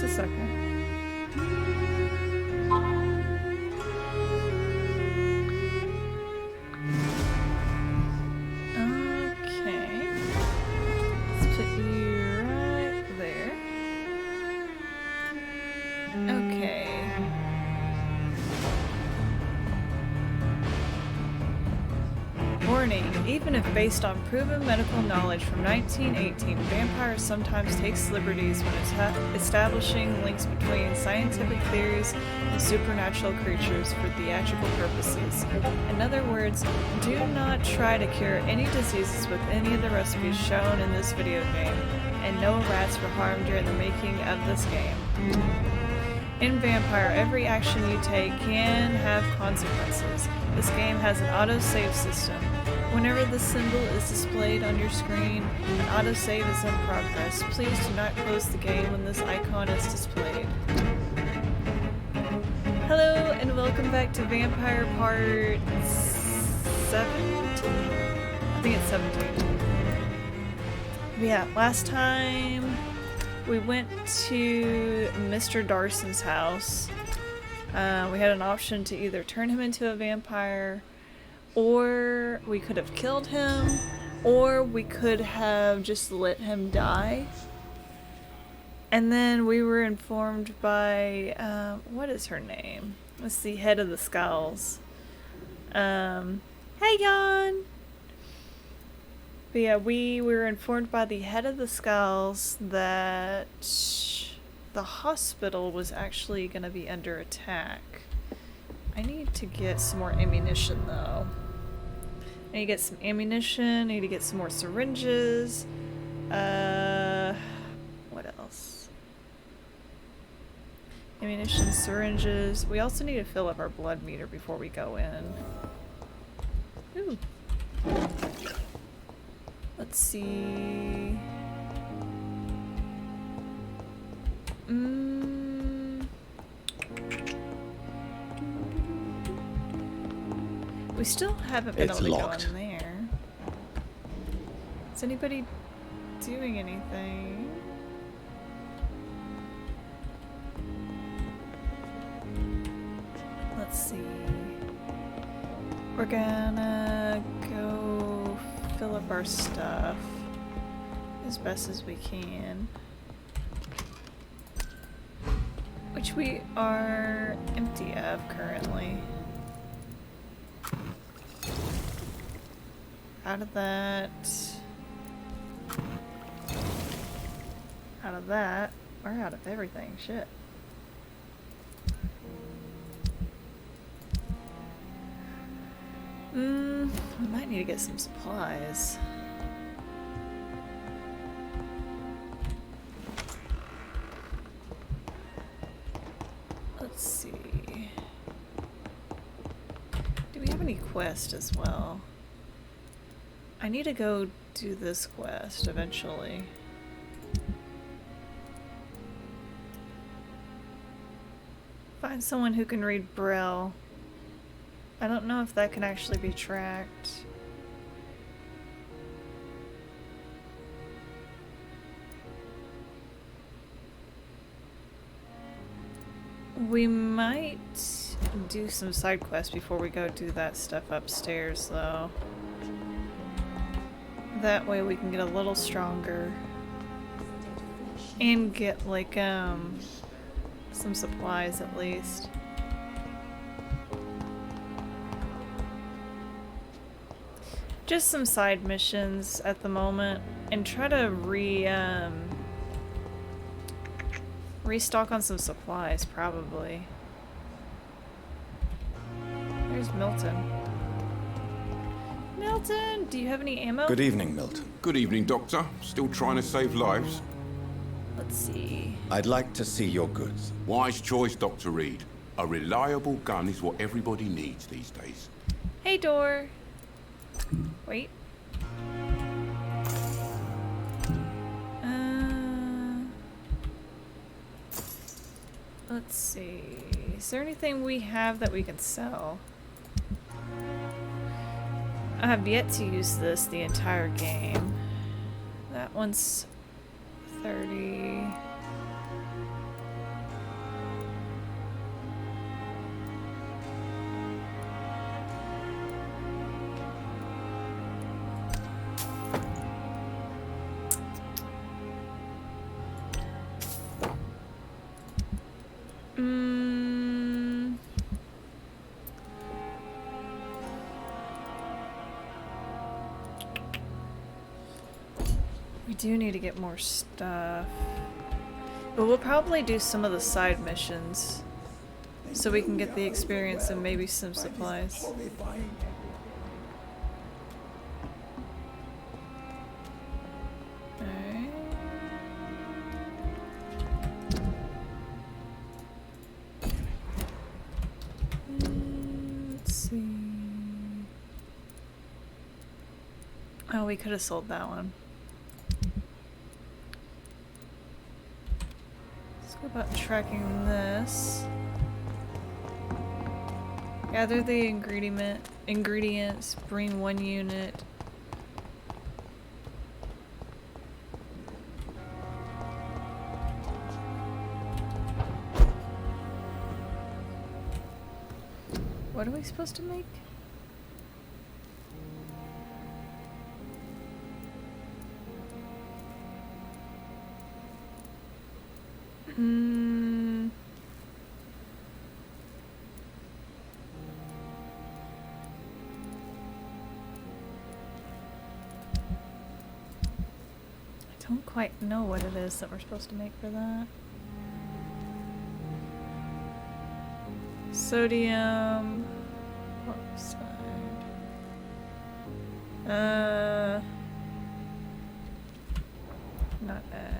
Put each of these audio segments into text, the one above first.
a second. Okay. Let's put you right there. Okay. Warning, even if based on proven medical knowledge from 1918, Vampyr sometimes takes liberties when establishing links between scientific theories and supernatural creatures for theatrical purposes. In other words, do not try to cure any diseases with any of the recipes shown in this video game, and no rats were harmed during the making of this game. In Vampyr, every action you take can have consequences. This game has an autosave system. Whenever the symbol is displayed on your screen, an autosave is in progress. Please do not close the game when this icon is displayed. Hello and welcome back to Vampyr part 17? I think it's 17. Yeah, last time we went to Mr. Darson's house. We had an option to either turn him into a vampire, or we could have killed him, or we could have just let him die. And then we were informed by, what is her name? What's the head of the Skulls? Hey, Jan! But yeah, we were informed by the head of the Skulls that the hospital was actually going to be under attack. I need to get some more ammunition though. I need to get some ammunition, I need to get some more syringes. What else? Ammunition, syringes. We also need to fill up our blood meter before we go in. Ooh. Let's see. We still haven't been able to go in there. Is anybody doing anything? Let's see. We're gonna go fill up our stuff as best as we can. Which we are empty of currently. Out of that. Out of that. We're out of everything. Shit. We might need to get some supplies. Let's see. Do we have any quest as well? I need to go do this quest eventually. Find someone who can read Braille. I don't know if that can actually be tracked. We might do some side quests before we go do that stuff upstairs though. That way we can get a little stronger and get like some supplies at least. Just some side missions at the moment and try to restock on some supplies probably. There's Milton. Milton, do you have any ammo? Good evening, Milton. Good evening, Doctor. Still trying to save lives? Let's see. I'd like to see your goods. Wise choice, Dr. Reed. A reliable gun is what everybody needs these days. Hey, door. Wait. Let's see. Is there anything we have that we can sell? I have yet to use this the entire game. That one's 30. We do need to get more stuff. But we'll probably do some of the side missions so we can get the experience and maybe some supplies. Alright. Let's see. Oh, we could have sold that one. Let's go about tracking this. Gather the ingredients, bring 1 unit. What are we supposed to make? I don't quite know what it is that we're supposed to make for that. Sodium oxide. Not that.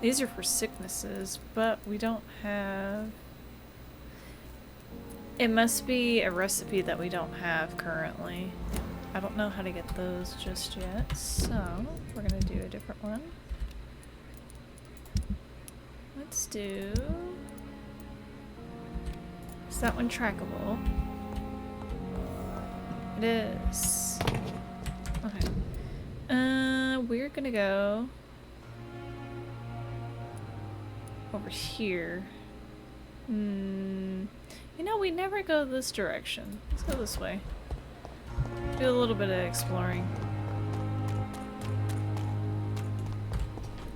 These are for sicknesses, but we don't have... It must be a recipe that we don't have currently. I don't know how to get those just yet, so we're gonna do a different one. Let's do... Is that one trackable? It is. Okay. We're gonna go over here. You know, we never go this direction. Let's go this way. Do a little bit of exploring.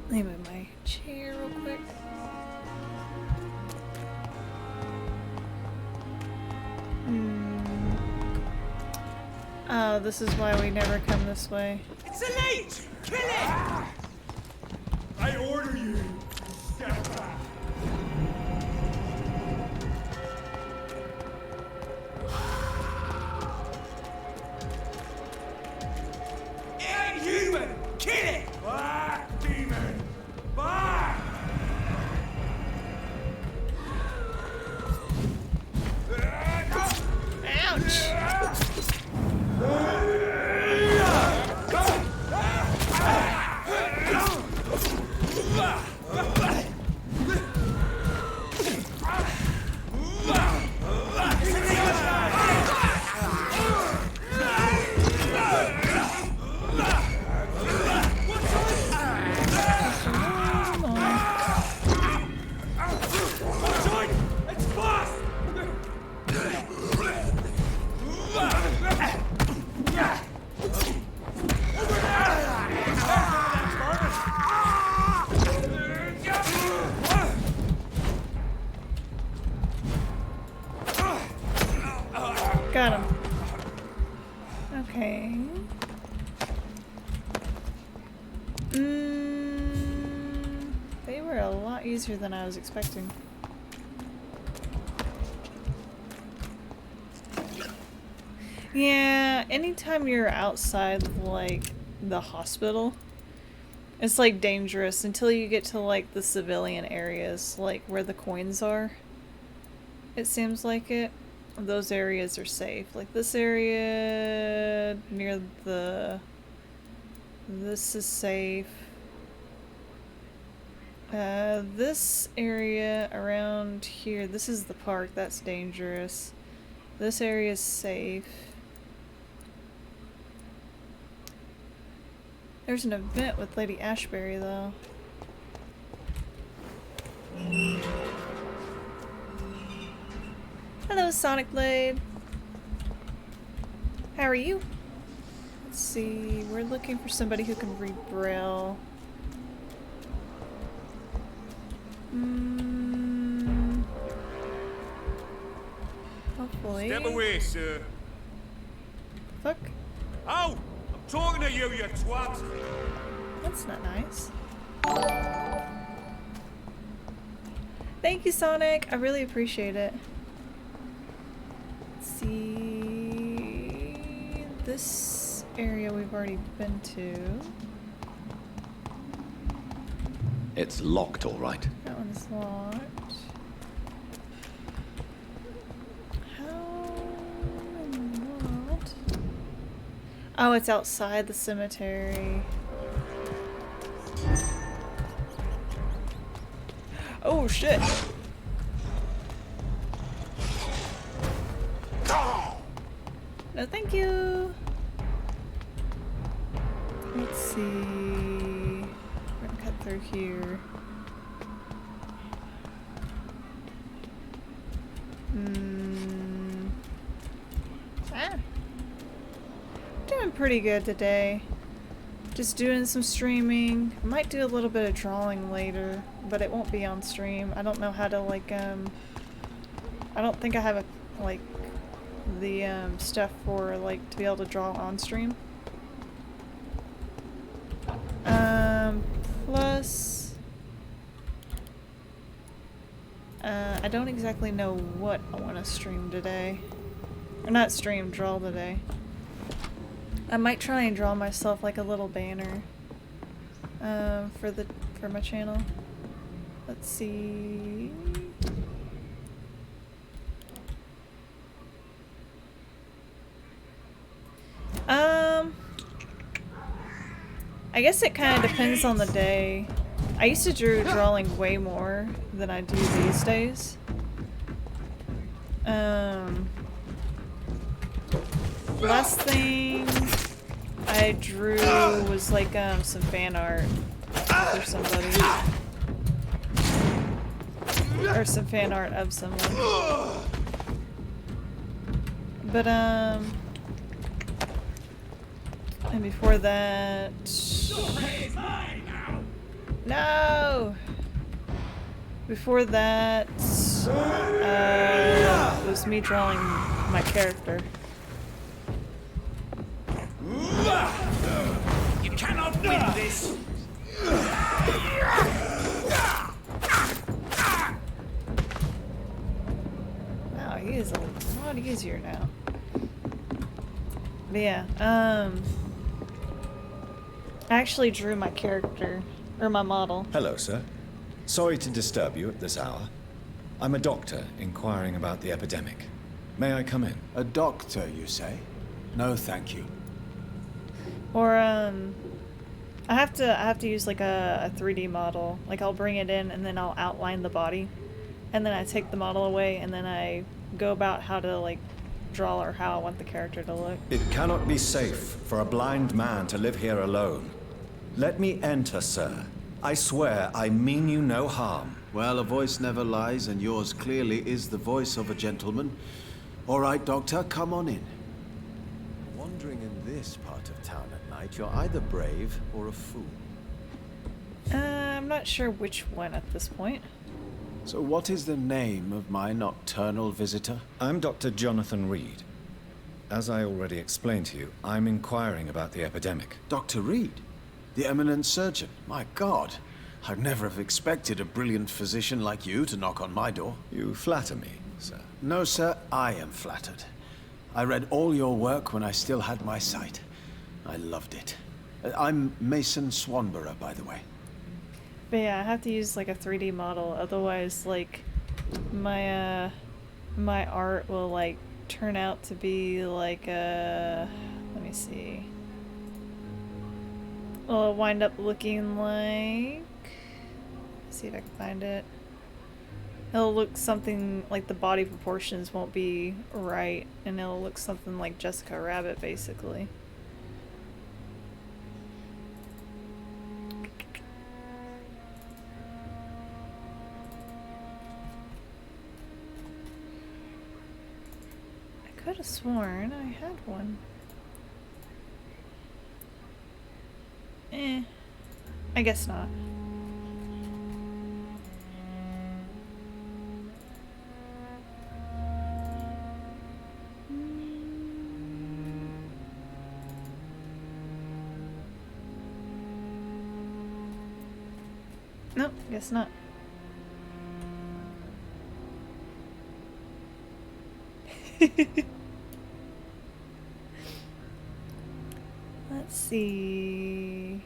Let me move my chair real quick. Oh, this is why we never come this way. It's a leech! Kill it! I order you! Step back! Inhuman! Kill it! Back, demon! Back! Ouch! Got him. Okay. They were a lot easier than I was expecting. Yeah, anytime you're outside, like, the hospital, it's, like, dangerous until you get to, like, the civilian areas, like, where the coins are. It seems like it. Those areas are safe. Like, this area near the... This is safe. This area around here, this is the park, that's dangerous. This area is safe. There's an event with Lady Ashbury, though. Hello, Sonic Blade. How are you? Let's see, we're looking for somebody who can read Braille. Hopefully. Step away, sir. Fuck. Oh! I'm talking to you, you twat! That's not nice. Thank you, Sonic. I really appreciate it. Let's see. This area we've already been to. It's locked, all right. That one's locked. How in the world? Oh, it's outside the cemetery. Oh shit! No, thank you. Let's see. We're gonna cut through here. Doing pretty good today. Just doing some streaming. I might do a little bit of drawing later, but it won't be on stream. I don't know how to like I don't think I have a like the stuff for like to be able to draw on stream. Plus I don't exactly know what I want to stream today. Or not stream, draw today. I might try and draw myself like a little banner for my channel. Let's see. I guess it kind of depends on the day. I used to drawing way more than I do these days. Last thing I drew was like some fan art for somebody. Or some fan art of someone. But and before that, no. Before that, was me drawing my character. You cannot win this! Wow, he is a lot easier now. But yeah, I actually drew my character, or my model. Hello, sir. Sorry to disturb you at this hour. I'm a doctor inquiring about the epidemic. May I come in? A doctor, you say? No, thank you. Or I have to use like a 3D model. Like I'll bring it in and then I'll outline the body, and then I take the model away and then I go about how to like draw or how I want the character to look. It cannot be safe for a blind man to live here alone. Let me enter, sir. I swear I mean you no harm. Well, a voice never lies, and yours clearly is the voice of a gentleman. All right, Doctor, come on in. Wandering in this part of town at night, you're either brave or a fool. I'm not sure which one at this point. So what is the name of my nocturnal visitor? I'm Dr. Jonathan Reed. As I already explained to you, I'm inquiring about the epidemic. Dr. Reed? The eminent surgeon? My God, I'd never have expected a brilliant physician like you to knock on my door. You flatter me, sir. No, sir, I am flattered. I read all your work when I still had my sight. I loved it. I'm Mason Swanborough, by the way. But yeah, I have to use like a 3D model, otherwise like my my art will like turn out to be like a, let me see. Well, it'll wind up looking like, let's see if I can find it. It'll look something like the body proportions won't be right, and it'll look something like Jessica Rabbit basically. I could have sworn I had one. I guess not. Nope, guess not. Let's see.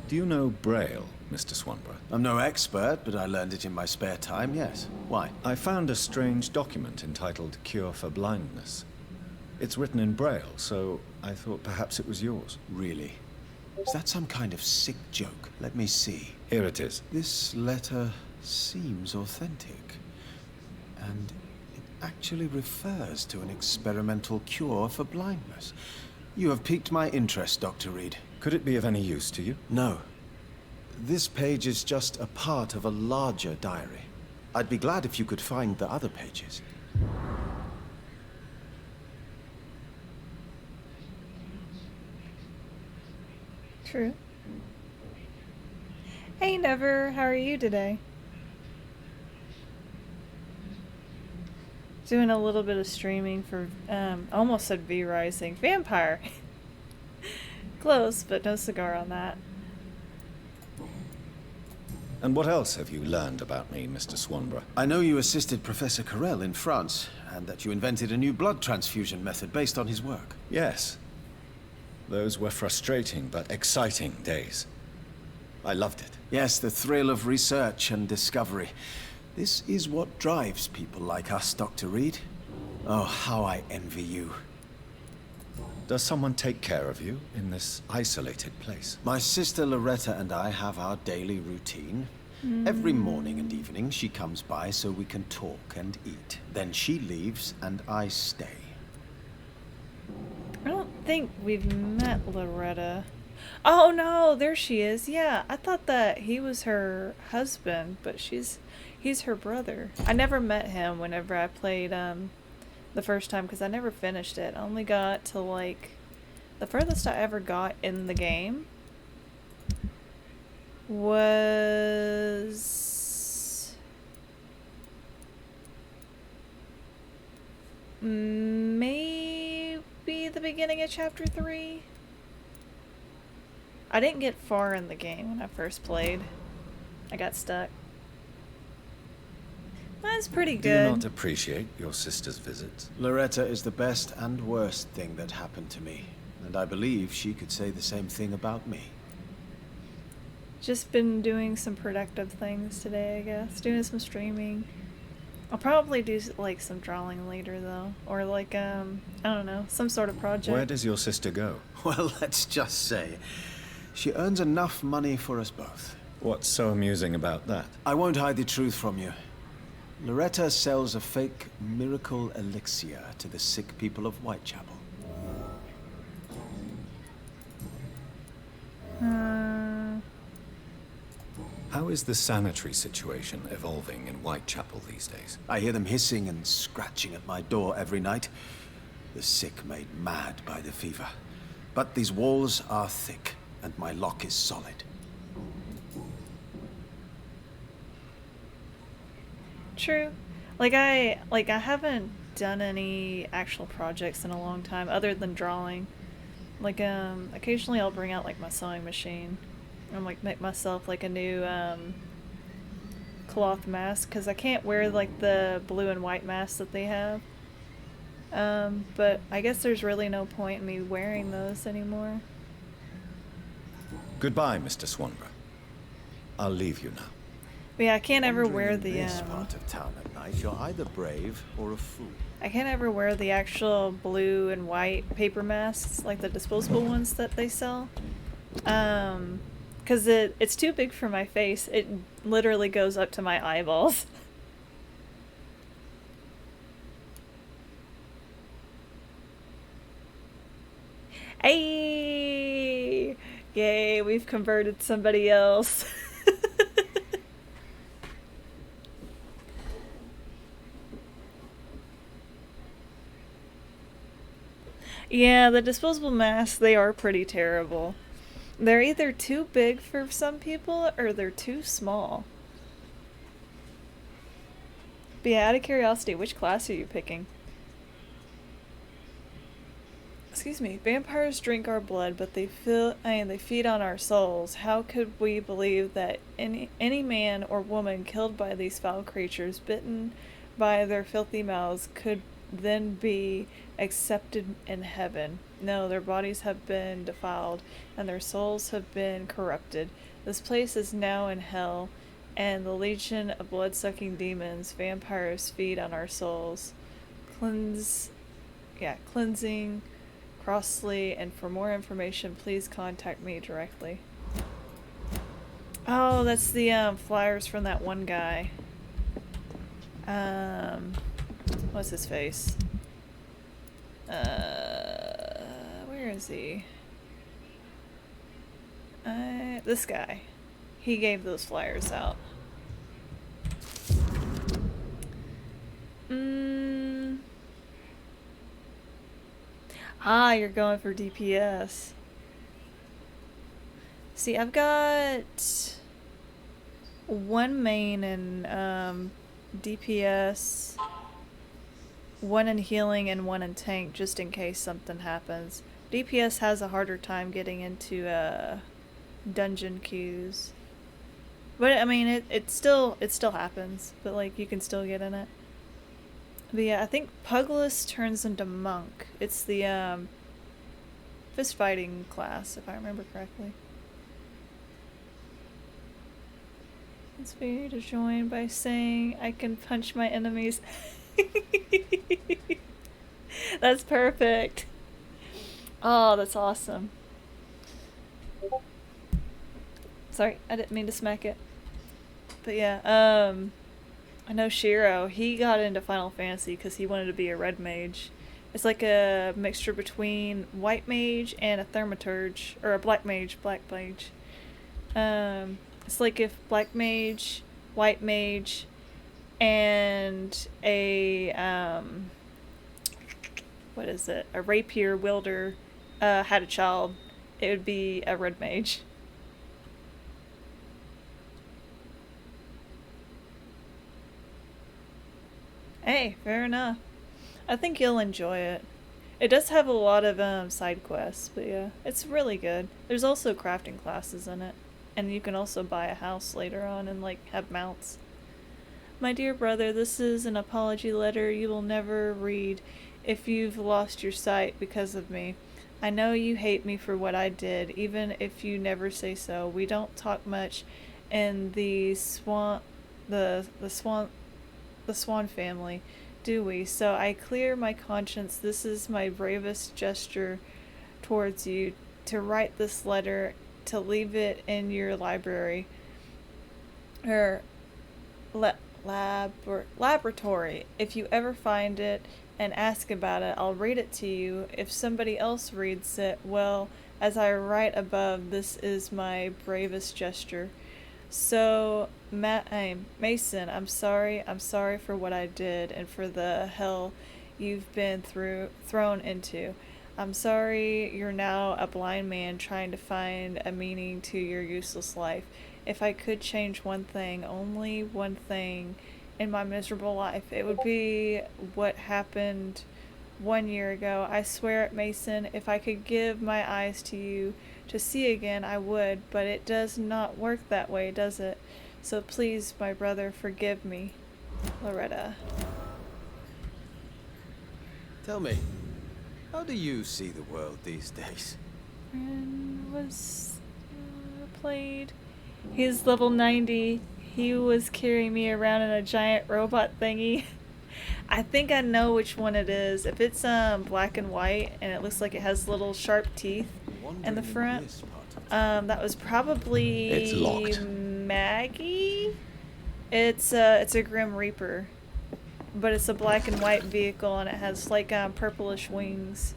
Do you know Braille, Mr. Swanborough? I'm no expert, but I learned it in my spare time, yes. Why? I found a strange document entitled Cure for Blindness. It's written in Braille, so I thought perhaps it was yours. Really? Is that some kind of sick joke? Let me see. Here it is. This letter seems authentic. And it actually refers to an experimental cure for blindness. You have piqued my interest, Dr. Reed. Could it be of any use to you? No. This page is just a part of a larger diary. I'd be glad if you could find the other pages. True. Hey Never, how are you today? Doing a little bit of streaming for, almost said V-Rising. Vampyr! Close, but no cigar on that. And what else have you learned about me, Mr. Swanborough? I know you assisted Professor Carell in France, and that you invented a new blood transfusion method based on his work. Yes. Those were frustrating but exciting days. I loved it. Yes, the thrill of research and discovery. This is what drives people like us, Dr. Reed. Oh, how I envy you. Does someone take care of you in this isolated place? My sister Loretta and I have our daily routine. Every morning and evening she comes by so we can talk and eat. Then she leaves and I stay. I don't think we've met Loretta. Oh no, there she is. Yeah, I thought that he was her husband, but he's her brother. I never met him whenever I played the first time because I never finished it. I only got to like the furthest I ever got in the game was maybe the beginning of chapter 3. I didn't get far in the game when I first played. I got stuck. That's pretty Do you not good. appreciate your sister's visits? Loretta is the best and worst thing that happened to me, and I believe she could say the same thing about me. Just been doing some productive things today, I guess. Doing some streaming. I'll probably do like some drawing later though, or like I don't know, some sort of project. Where does your sister go? Well, let's just say, she earns enough money for us both. What's so amusing about that? I won't hide the truth from you. Loretta sells a fake miracle elixir to the sick people of Whitechapel. How is the sanitary situation evolving in Whitechapel these days? I hear them hissing and scratching at my door every night. The sick made mad by the fever. But these walls are thick, and my lock is solid. True. I haven't done any actual projects in a long time other than drawing. Occasionally I'll bring out like my sewing machine and like make myself like a new cloth mask because I can't wear like the blue and white masks that they have. But I guess there's really no point in me wearing those anymore. Goodbye, Mr. Swanborough. I'll leave you now. But yeah, I can't ever wear Wandering the in this part of town at night, you're either brave or a fool. I can't ever wear the actual blue and white paper masks, like the disposable ones that they sell. Because it's too big for my face. It literally goes up to my eyeballs. Hey! Yay, we've converted somebody else. Yeah, the disposable masks, they are pretty terrible. They're either too big for some people or they're too small. But yeah, out of curiosity, which class are you picking? Excuse me. Vampires drink our blood, but they feed on our souls. How could we believe that any man or woman killed by these foul creatures, bitten by their filthy mouths, could then be accepted in heaven? No, their bodies have been defiled, and their souls have been corrupted. This place is now in hell, and the legion of blood-sucking demons, vampires, feed on our souls. Cleansing Crossley, and for more information, please contact me directly. Oh, that's the flyers from that one guy. What's his face? Where is he? This guy. He gave those flyers out. Ah, you're going for DPS. See, I've got one main in DPS, one in healing, and one in tank, just in case something happens. DPS has a harder time getting into dungeon queues. But I mean, it still happens, but like you can still get in it. But yeah, I think Puglis turns into monk. It's the fist fighting class, if I remember correctly. It's free to join by saying I can punch my enemies. That's perfect. Oh, that's awesome. Sorry, I didn't mean to smack it. But yeah, I know Shiro, he got into Final Fantasy because he wanted to be a red mage. It's like a mixture between white mage and a thaumaturge, or a black mage. It's like if black mage, white mage, and a what is it? A rapier wielder had a child, it would be a red mage. Hey, fair enough. I think you'll enjoy it. It does have a lot of side quests, but yeah, it's really good. There's also crafting classes in it, and you can also buy a house later on and like have mounts. My dear brother, this is an apology letter you will never read if you've lost your sight because of me. I know you hate me for what I did, even if you never say so. We don't talk much in the Swan family, do we? So I clear my conscience. This is my bravest gesture towards you, to write this letter, to leave it in your library or laboratory. If you ever find it and ask about it, I'll read it to you. If somebody else reads it, well, as I write above, this is my bravest gesture. So, Mason, I'm sorry for what I did and for the hell you've been thrown into. I'm sorry you're now a blind man trying to find a meaning to your useless life. If I could change one thing, only one thing in my miserable life, it would be what happened 1 year ago. I swear it, Mason, if I could give my eyes to you to see again, I would, but it does not work that way, does it? So please, my brother, forgive me. Loretta. Tell me, how do you see the world these days? And was played. He's level 90. He was carrying me around in a giant robot thingy. I think I know which one it is. If it's black and white and it looks like it has little sharp teeth in the front, that was probably It's locked. Maggie. It's a Grim Reaper, but it's a black and white vehicle and it has like purplish wings.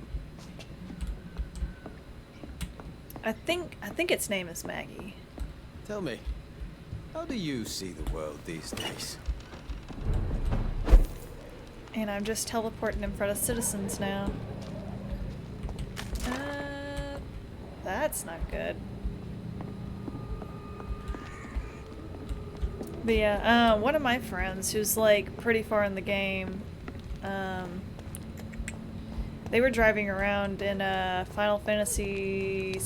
I think its name is Maggie. Tell me, how do you see the world these days? And I'm just teleporting in front of citizens now. That's not good. But yeah, one of my friends who's like pretty far in the game, They were driving around in a Final Fantasy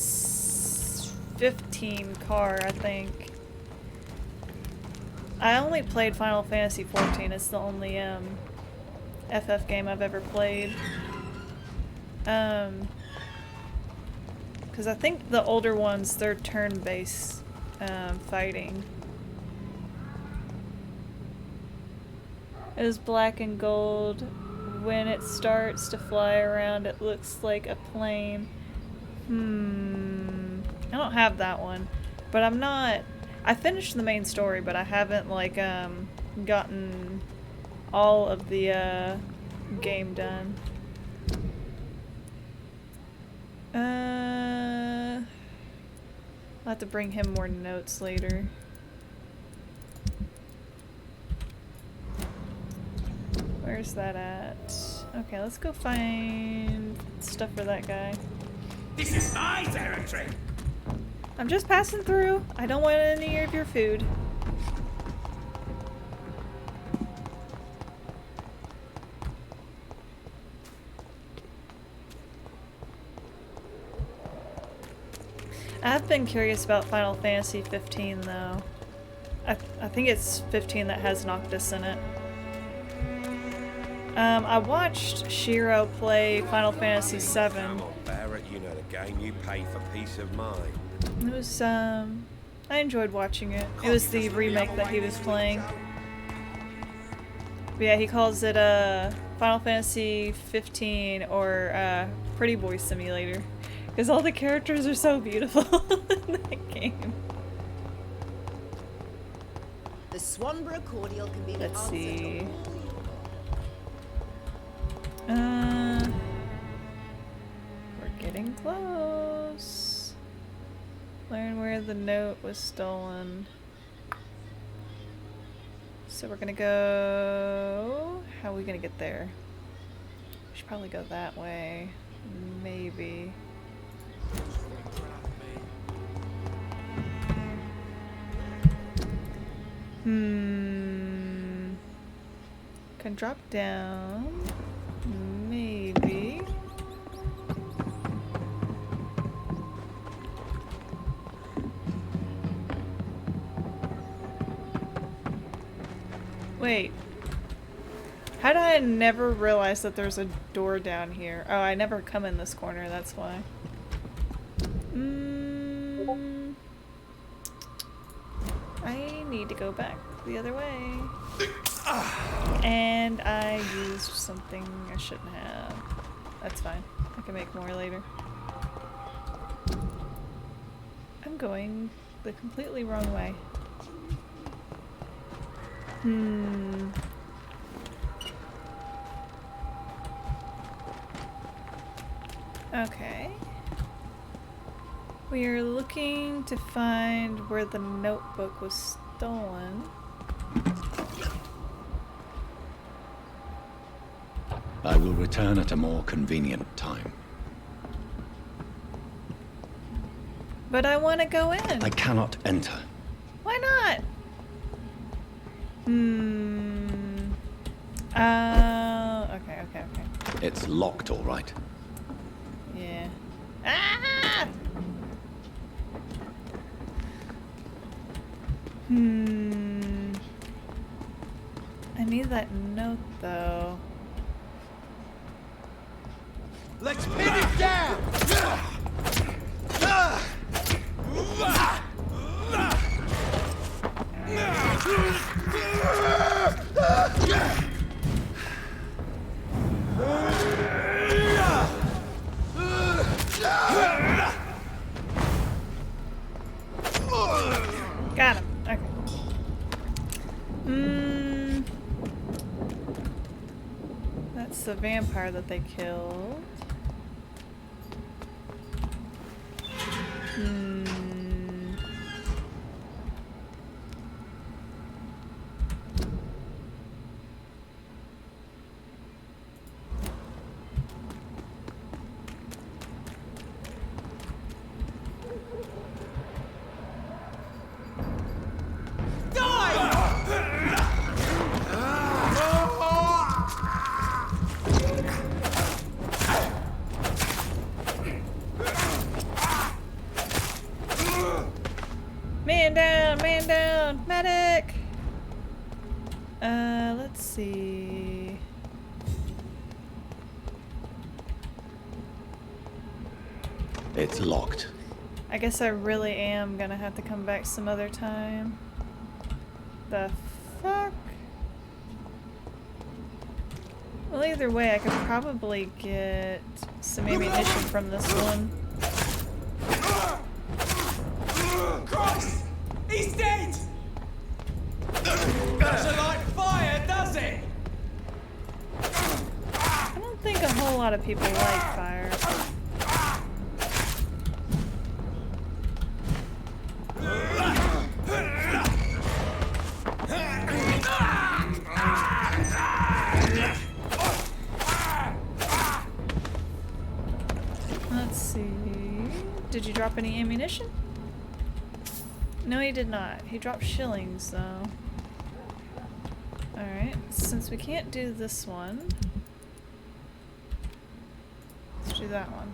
15 car, I think. I only played Final Fantasy 14. It's the only FF game I've ever played. Because I think the older ones, they're turn-based fighting. It is black and gold. When it starts to fly around, it looks like a plane. I don't have that one, but I'm not. I finished the main story, but I haven't like gotten all of the game done. I'll have to bring him more notes later. Where's that at? Okay, let's go find stuff for that guy. This is my territory! I'm just passing through. I don't want any of your food. I've been curious about Final Fantasy 15 though. I think it's 15 that has Noctis in it. I watched Shiro play Final Fantasy 7. Barrett, you know the game you pay for peace of mind. It was, I enjoyed watching it. It was the remake that he was playing. But yeah, he calls it, Final Fantasy 15 or, Pretty Boy Simulator. Because all the characters are so beautiful in that game. The Swanborough cordial can be Let's see. We're getting close. Learn where the note was stolen. So we're gonna go... How are we gonna get there? We should probably go that way. Maybe. Can drop down. Maybe. Wait. How did I never realize that there's a door down here? Oh, I never come in this corner, that's why. I need to go back the other way. And I used something I shouldn't have. That's fine. I can make more later. I'm going the completely wrong way. Okay. We are looking to find where the notebook was stolen. I will return at a more convenient time. But I want to go in. I cannot enter. Why not? Okay. It's locked, all right. Yeah. Ah! I need that note, though. Let's pin it down! Got him. Okay. That's the vampire that they killed. alone. Medic! Let's see. It's locked. I guess I really am gonna have to come back some other time. The fuck? Well, either way, I could probably get some ammunition from this one. Christ! He's dead! Doesn't like fire, does it? I don't think a whole lot of people like fire. Let's see. Did you drop any ammunition? No, he did not. He dropped shillings, though. Alright, since we can't do this one, let's do that one.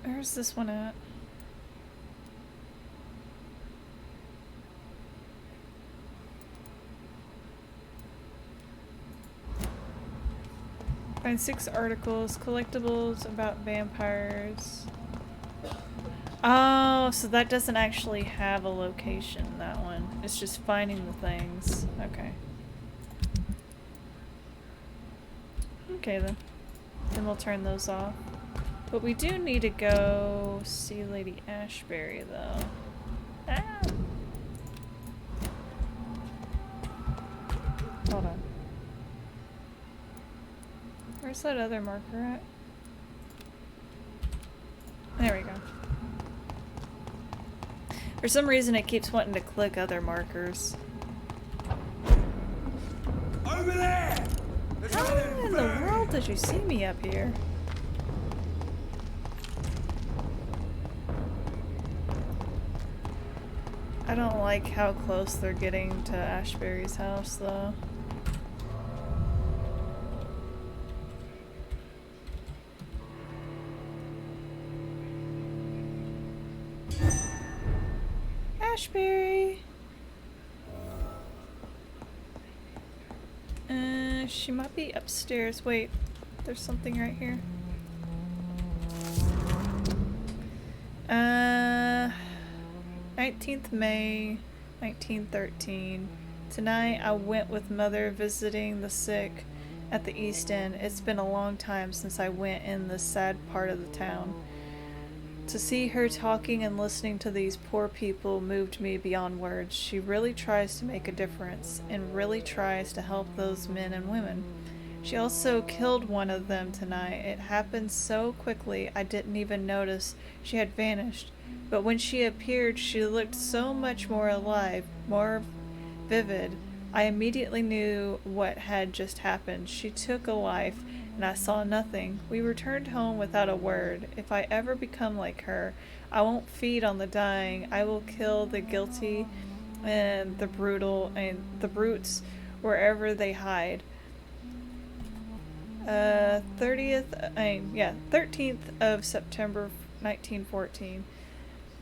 Where's this one at? Find 6 articles, collectibles about vampires. Oh, so that doesn't actually have a location, that one. It's just finding the things. Okay. Okay then. Then we'll turn those off. But we do need to go see Lady Ashbury, though. Ah! Hold on. Where's that other marker at? There we go. For some reason it keeps wanting to click other markers. Over there! How in the world did you see me up here? I don't like how close they're getting to Ashbury's house, though. Ashbury! She might be upstairs. Wait, there's something right here. 19th May, 1913. Tonight I went with Mother visiting the sick at the East End. It's been a long time since I went in this sad part of the town. To see her talking and listening to these poor people moved me beyond words. She really tries to make a difference and really tries to help those men and women. She also killed one of them tonight. It happened so quickly I didn't even notice she had vanished. But when she appeared, she looked so much more alive, more vivid. I immediately knew what had just happened. She took a life, and I saw nothing. We returned home without a word. If I ever become like her, I won't feed on the dying. I will kill the guilty and the brutal and the brutes wherever they hide. 13th of September 1914.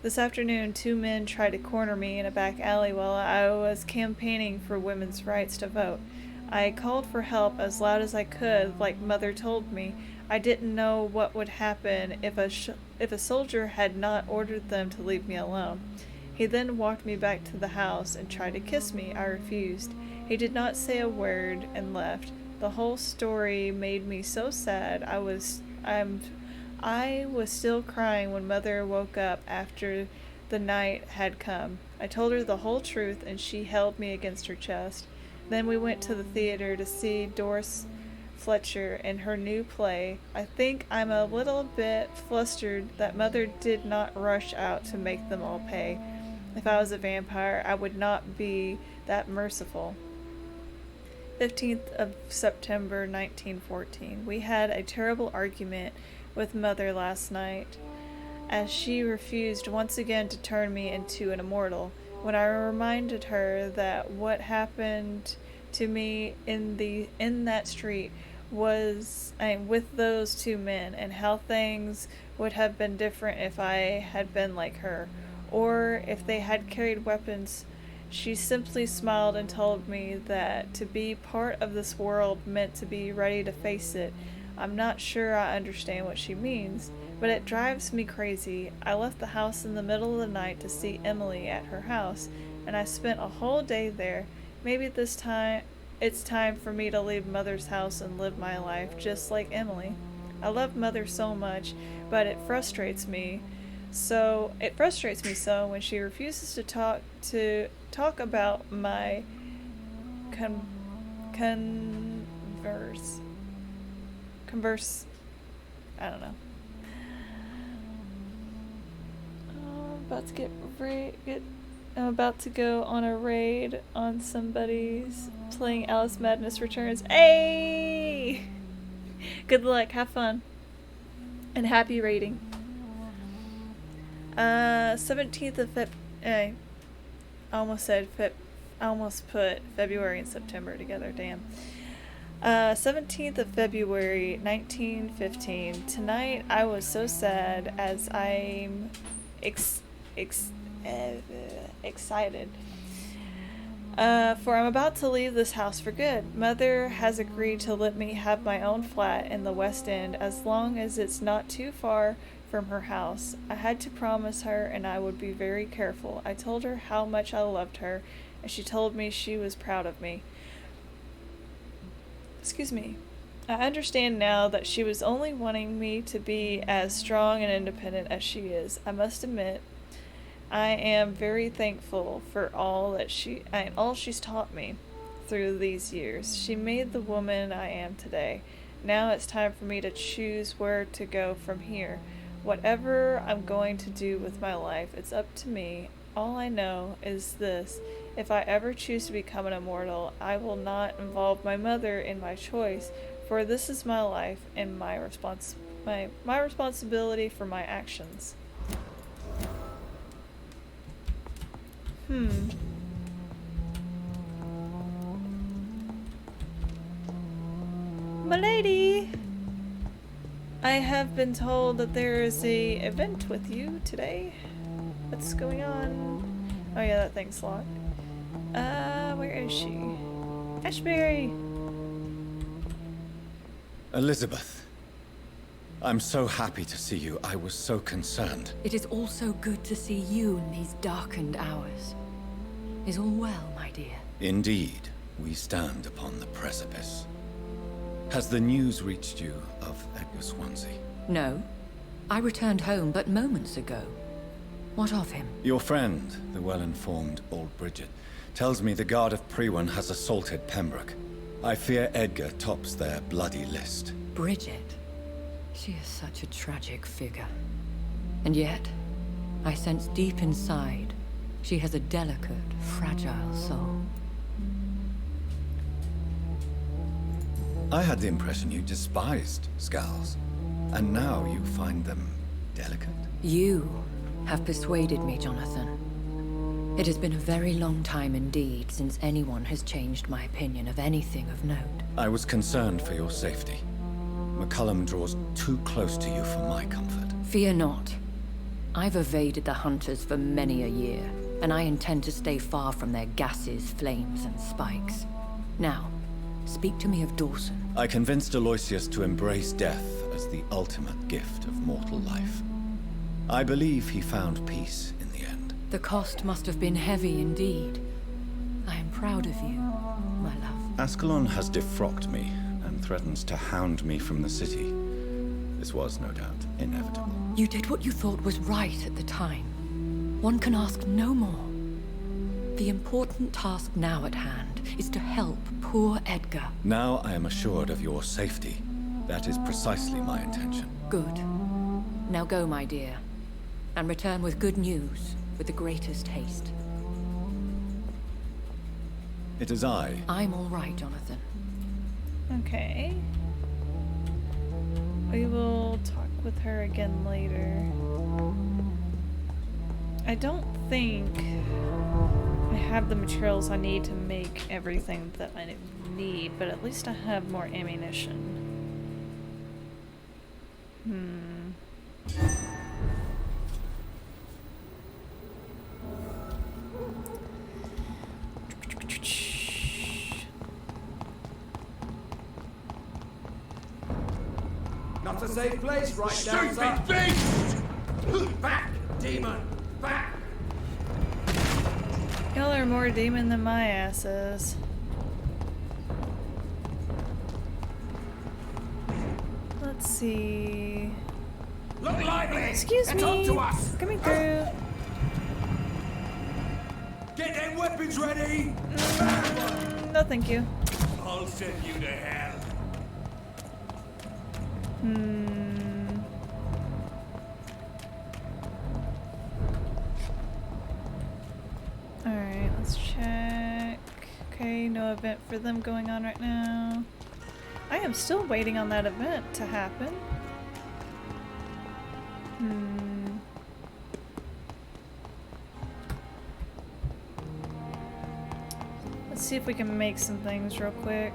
This afternoon, 2 men tried to corner me in a back alley while I was campaigning for women's rights to vote. I called for help as loud as I could, like Mother told me. I didn't know what would happen if a soldier had not ordered them to leave me alone. He then walked me back to the house and tried to kiss me. I refused. He did not say a word and left. The whole story made me so sad. I was still crying when Mother woke up after the night had come. I told her the whole truth and she held me against her chest. Then we went to the theater to see Doris Fletcher in her new play. I think I'm a little bit flustered that Mother did not rush out to make them all pay. If I was a vampire, I would not be that merciful. 15th of September 1914. We had a terrible argument with Mother last night, as she refused once again to turn me into an immortal. When I reminded her that what happened to me in that street with those two men, and how things would have been different if I had been like her, or if they had carried weapons. She simply smiled and told me that to be part of this world meant to be ready to face it. I'm not sure I understand what she means, but it drives me crazy. I left the house in the middle of the night to see Emily at her house, and I spent a whole day there. Maybe this time it's time for me to leave Mother's house and live my life just like Emily. I love Mother so much, but it frustrates me so when she refuses to talk about my converse. I don't know. I'm about to go on a raid on somebody's playing Alice Madness Returns. Hey! Good luck, have fun. And happy raiding. 17th of I almost put February and September together, damn. 17th of February, 1915. Tonight I was so sad as I'm excited. For I'm about to leave this house for good. Mother has agreed to let me have my own flat in the West End as long as it's not too far from her house. I had to promise her, and I would be very careful. I told her how much I loved her, and she told me she was proud of me. Excuse me. I understand now that she was only wanting me to be as strong and independent as she is. I must admit, I am very thankful for all she's taught me through these years. She made the woman I am today. Now it's time for me to choose where to go from here. Whatever I'm going to do with my life, it's up to me. All I know is this: if I ever choose to become an immortal, I will not involve my mother in my choice, for this is my life and my responsibility for my actions. Milady! I have been told that there is a event with you today. What's going on? Oh yeah, that thing's locked. Where is she? Ashbury! Elizabeth, I'm so happy to see you. I was so concerned. It is also good to see you in these darkened hours. Is all well, my dear? Indeed, we stand upon the precipice. Has the news reached you of Edgar Swansea? No. I returned home but moments ago. What of him? Your friend, the well-informed old Bridget, tells me the Guard of Priwen has assaulted Pembroke. I fear Edgar tops their bloody list. Bridget? She is such a tragic figure. And yet, I sense deep inside, she has a delicate, fragile soul. I had the impression you despised Skulls, and now you find them delicate. You have persuaded me, Jonathan. It has been a very long time indeed since anyone has changed my opinion of anything of note. I was concerned for your safety. McCullum draws too close to you for my comfort. Fear not. I've evaded the hunters for many a year, and I intend to stay far from their gases, flames, and spikes. Now, speak to me of Dawson. I convinced Aloysius to embrace death as the ultimate gift of mortal life. I believe he found peace in the end. The cost must have been heavy indeed. I am proud of you, my love. Ascalon has defrocked me and threatens to hound me from the city. This was, no doubt, inevitable. You did what you thought was right at the time. One can ask no more. The important task now at hand is to help poor Edgar. Now I am assured of your safety. That is precisely my intention. Good. Now go, my dear, and return with good news with the greatest haste. It is I. I'm all right, Jonathan. Okay. We will talk with her again later. I don't think I have the materials I need to make everything that I need, but at least I have more ammunition. Not a safe place, right down, Stupid beast! Back, demon! Back! Y'all are more demon than my ass is. Let's see. Look lively! Excuse Get me. on to us! Coming through. Get them weapons ready! No, thank you. I'll send you to hell. Alright, let's check. Okay, no event for them going on right now. I am still waiting on that event to happen. Let's see if we can make some things real quick.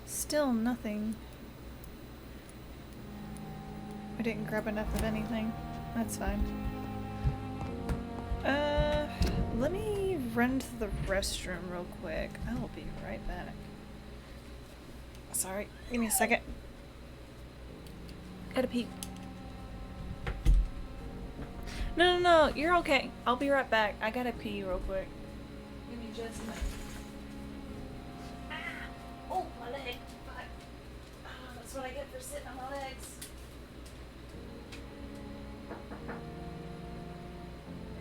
Still nothing. I didn't grab enough of anything. That's fine. Let me run to the restroom real quick. I will be right back. Sorry, give me a second. Gotta pee. No, you're okay. I'll be right back. I gotta pee real quick. Give me just a minute. Oh, my leg. Fuck. That's what I get for sitting on my legs. Are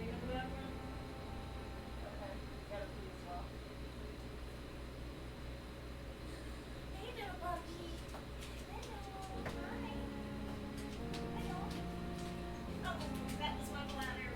you gonna go down there? Okay, gotta pee as well. Hey there, puppy. Hello. Hi. Hello. Oh, that was my bladder.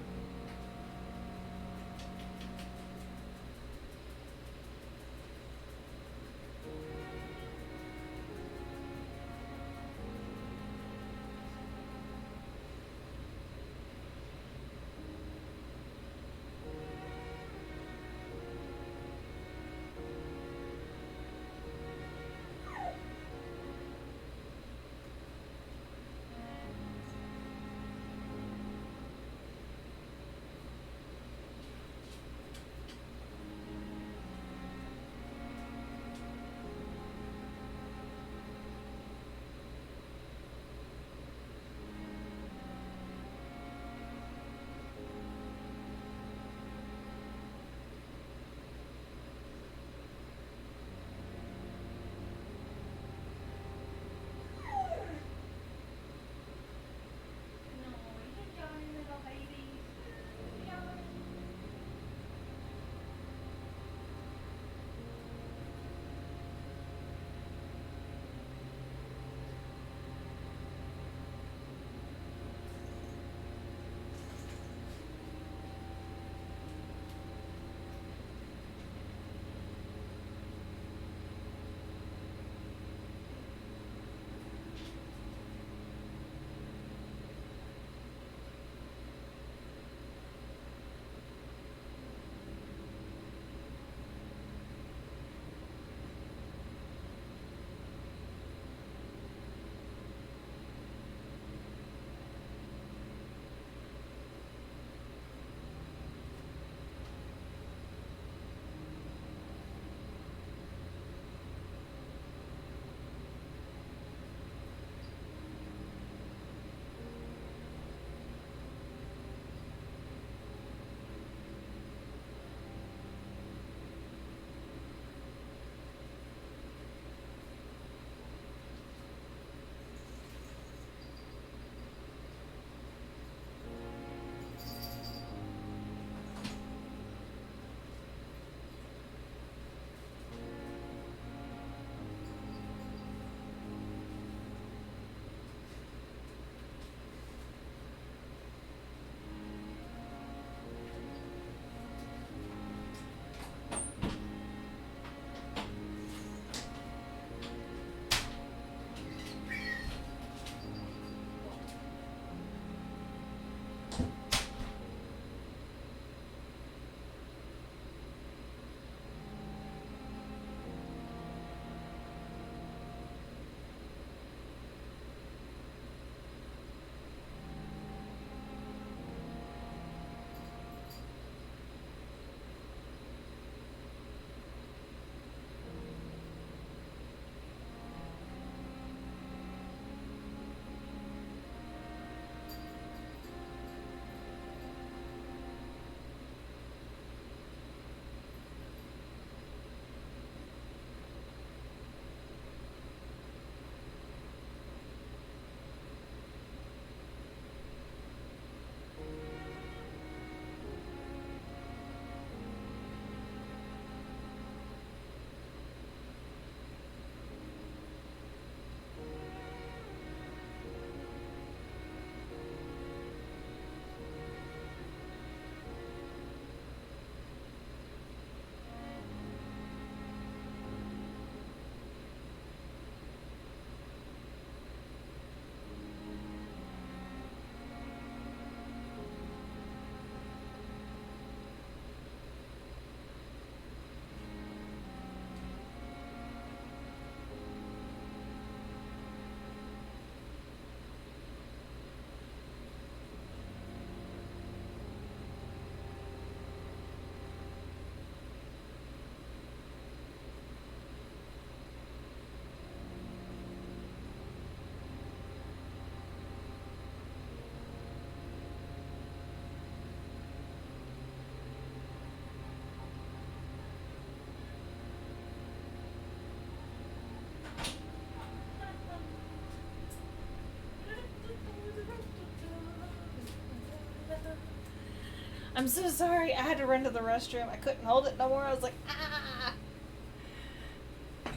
I'm so sorry. I had to run to the restroom. I couldn't hold it no more. I was like, ah.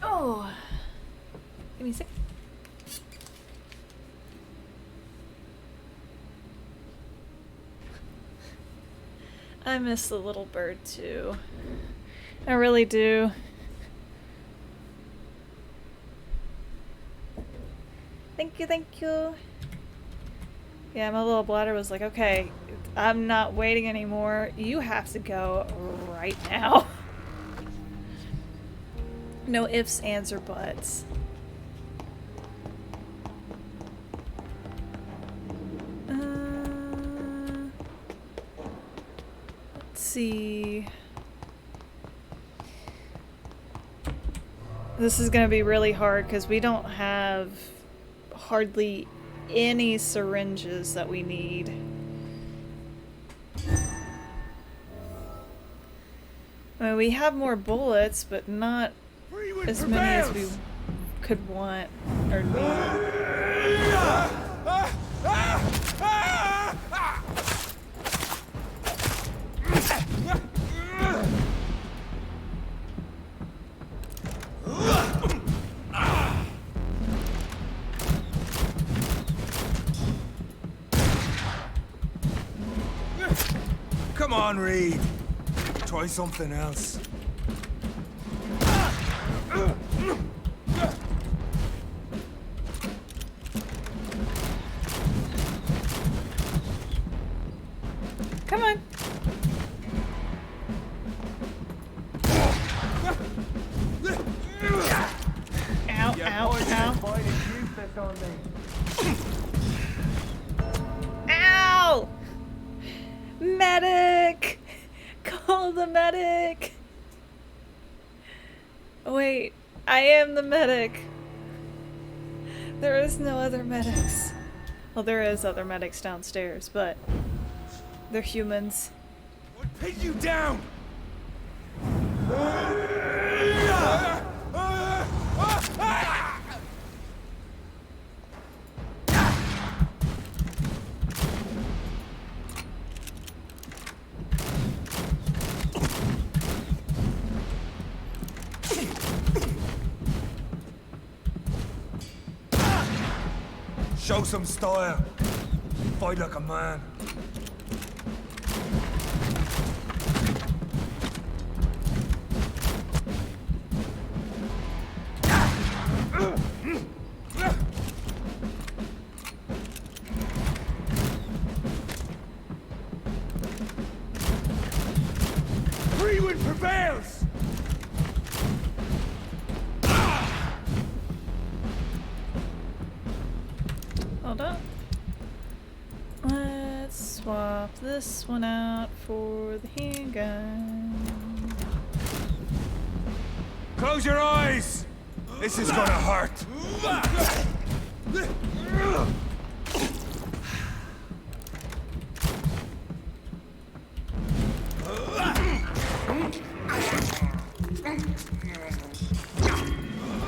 Oh. Give me a sec. I miss the little bird too. I really do. Thank you, thank you. Yeah, my little bladder was like, okay, I'm not waiting anymore. You have to go right now. No ifs, ands, or buts. Let's see. This is gonna be really hard because we don't have hardly any syringes that we need. I mean, we have more bullets, but not as many as we could want or need. Come on, Reed. Try something else. Come on. Ow, ow, ow. Ow! Medic! Call the medic! Wait, I am the medic. There is no other medics. Well, there is other medics downstairs, but they're humans. What pinned you down? Show some style. Fight like a man. Freewind prevails! Hold up. Let's swap this one out for the handgun. Close your eyes! This is gonna hurt!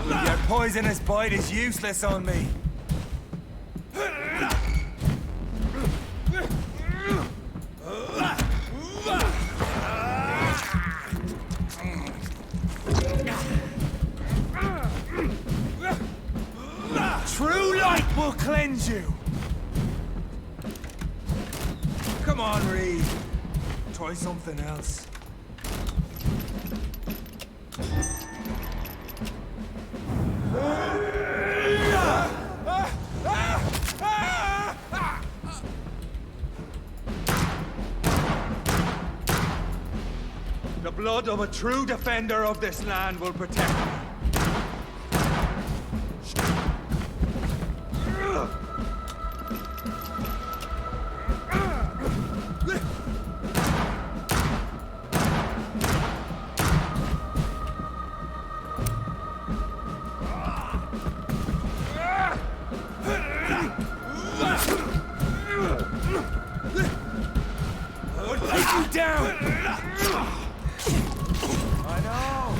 Your poisonous bite is useless on me. True light will cleanse you. Come on, Reed. Try something else. The blood of a true defender of this land will protect me. Down! I know!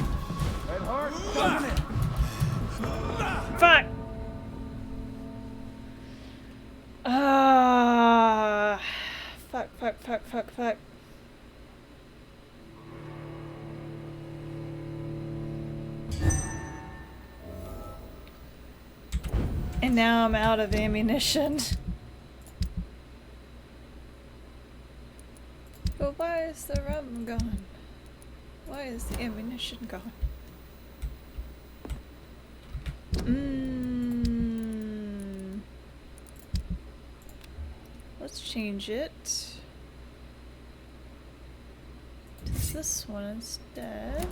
It hurts, doesn't it? Fuck! Fuck. And now I'm out of ammunition. But why is the rum gone? Why is the ammunition gone? Let's change it to this one instead.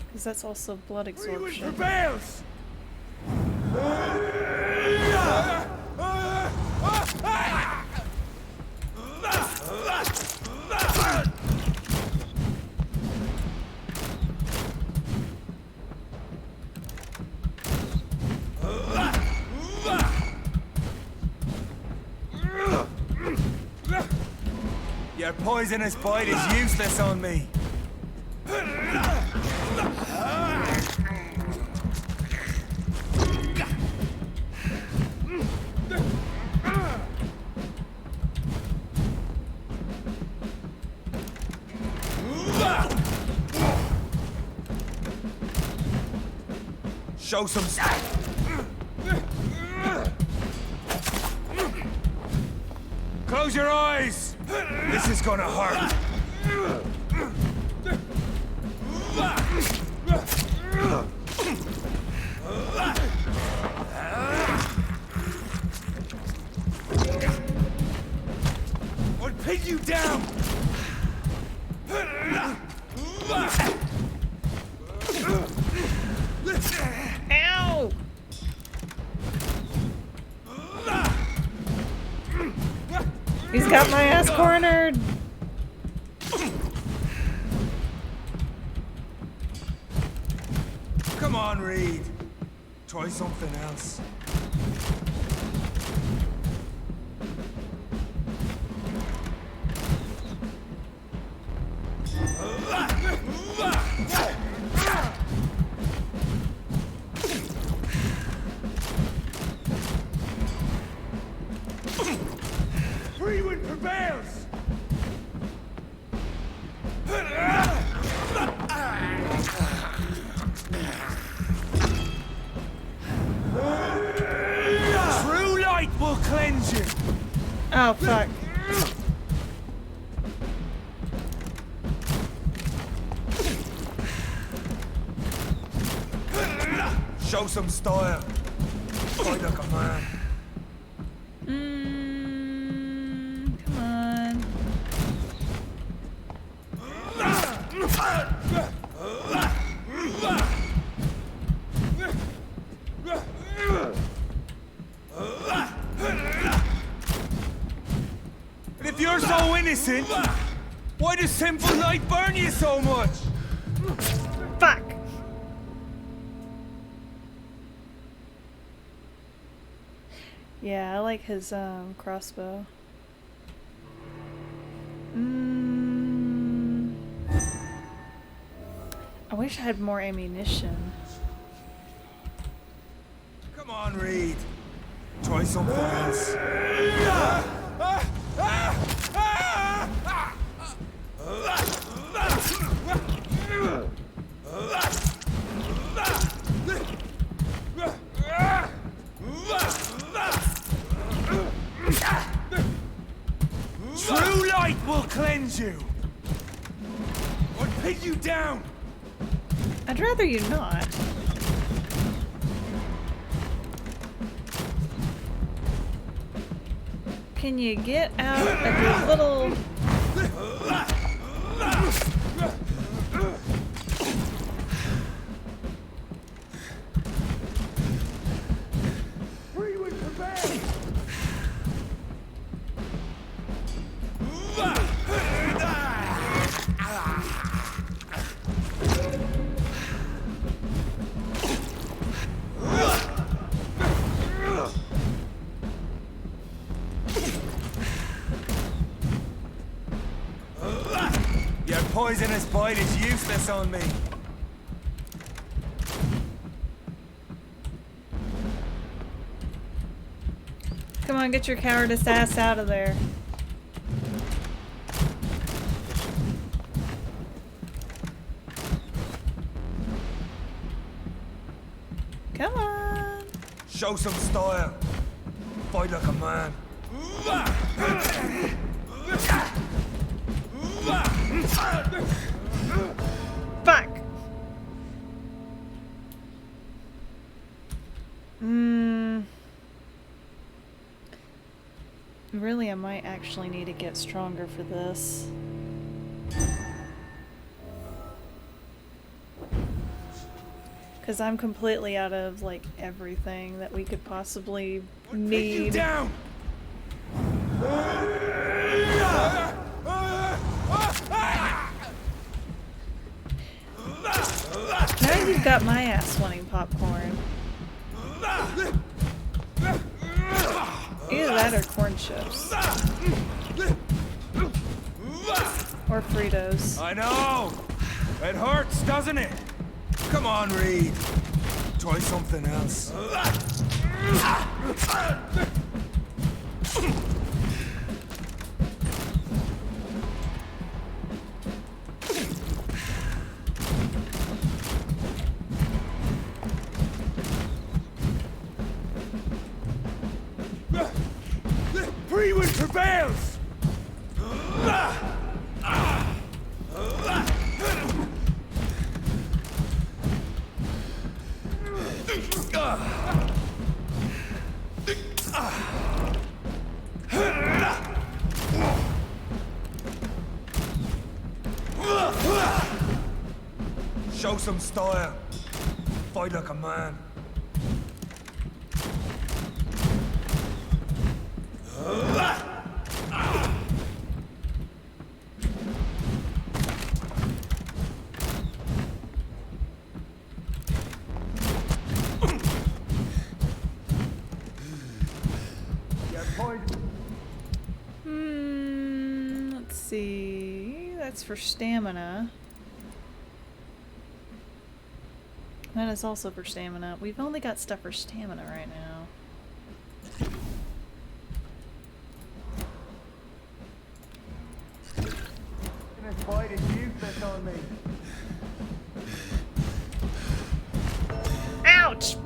Because that's also blood absorption. Prevails! Your poisonous bite is useless on me. Show some Close your eyes! This is gonna hurt. I'll pin you down! Ow! He's got my ass cornered! Come on, Reed. Try something else. Freewind prevails! True light will cleanse you! Oh, fuck. Show some style. Fight like a man. Come on. And if you're so innocent, why does simple light burn you so much? Fuck! Yeah, I like his crossbow. I wish I had more ammunition. Come on, Reed. Try something else. True light will cleanse you. Or pin you down. I'd rather you not. Can you get out of your little... Your poisonous bite is useless on me. Come on, get your cowardice ass out of there. Come on. Show some style. Fight like a man. Fuck! Really, I might actually need to get stronger for this. Because I'm completely out of, like, everything that we could possibly need. Down! Now you've got my ass wanting popcorn. Either that or corn chips. Or Fritos. I know! It hurts, doesn't it? Come on, Reed. Try something else. Pre-win prevails! Show some style. Fight like a man. Let's see. That's for stamina. That is also for stamina. We've only got stuff for stamina right now. This fight is useless on me. Ouch!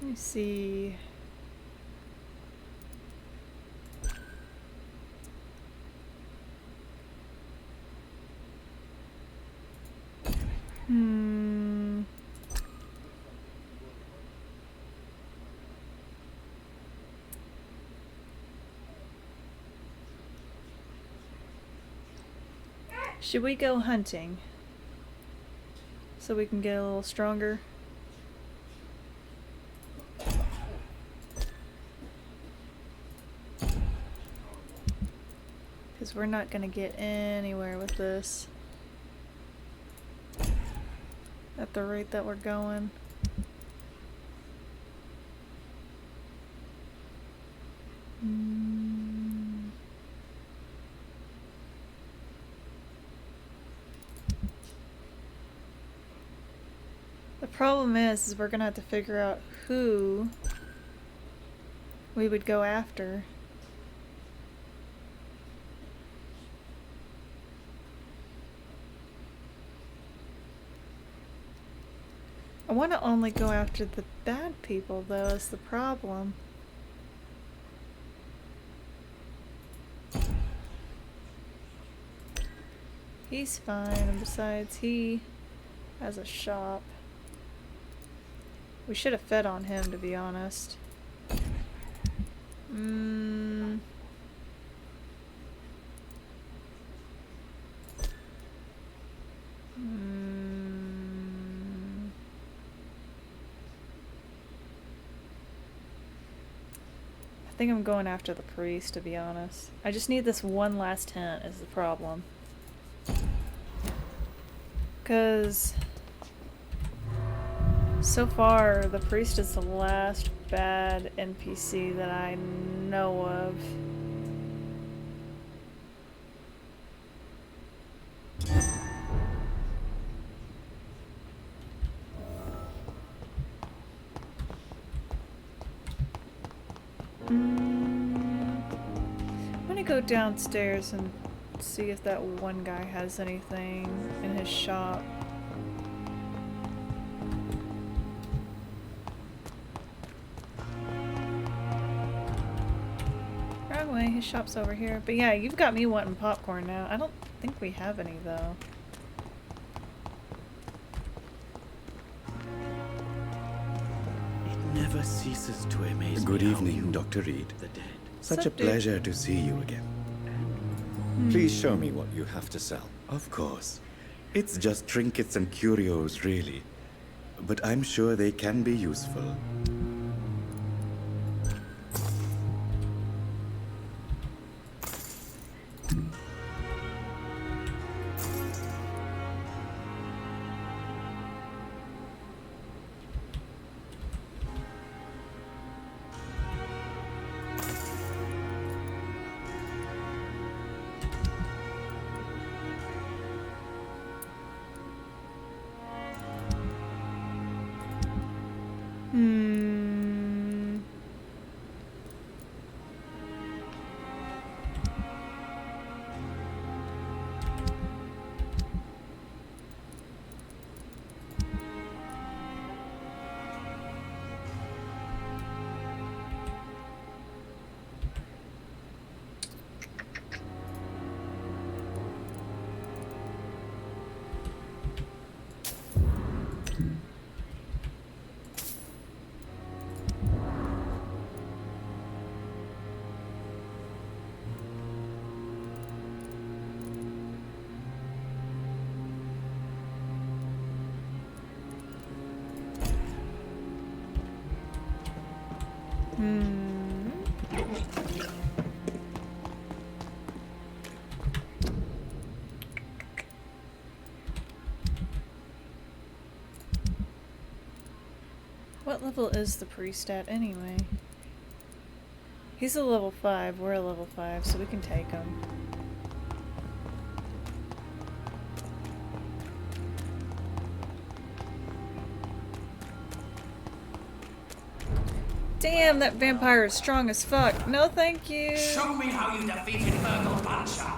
Let me see. Should we go hunting? So we can get a little stronger? Because we're not going to get anywhere with this. At the rate that we're going. The problem is we're gonna have to figure out who we would go after. I want to only go after the bad people, though, is the problem. He's fine, and besides, he has a shop. We should have fed on him, to be honest. I think I'm going after the priest, to be honest. I just need this one last hint is the problem. 'Cause so far, the priest is the last bad NPC that I know of. I'm gonna go downstairs and see if that one guy has anything in his shop. Wrong way, his shop's over here. But yeah, you've got me wanting popcorn now. I don't think we have any though. It never ceases to amaze me. Good how evening, you, Dr. Reed. the dead. Such a Sup, dude? pleasure to see you again. Please show me what you have to sell. Of course. It's just trinkets and curios, really. But I'm sure they can be useful. What level is the priest at anyway? He's a level 5, we're a level 5, so we can take him. Damn, that vampire is strong as fuck. No, thank you. Show me how you defeated Virgo Puncher.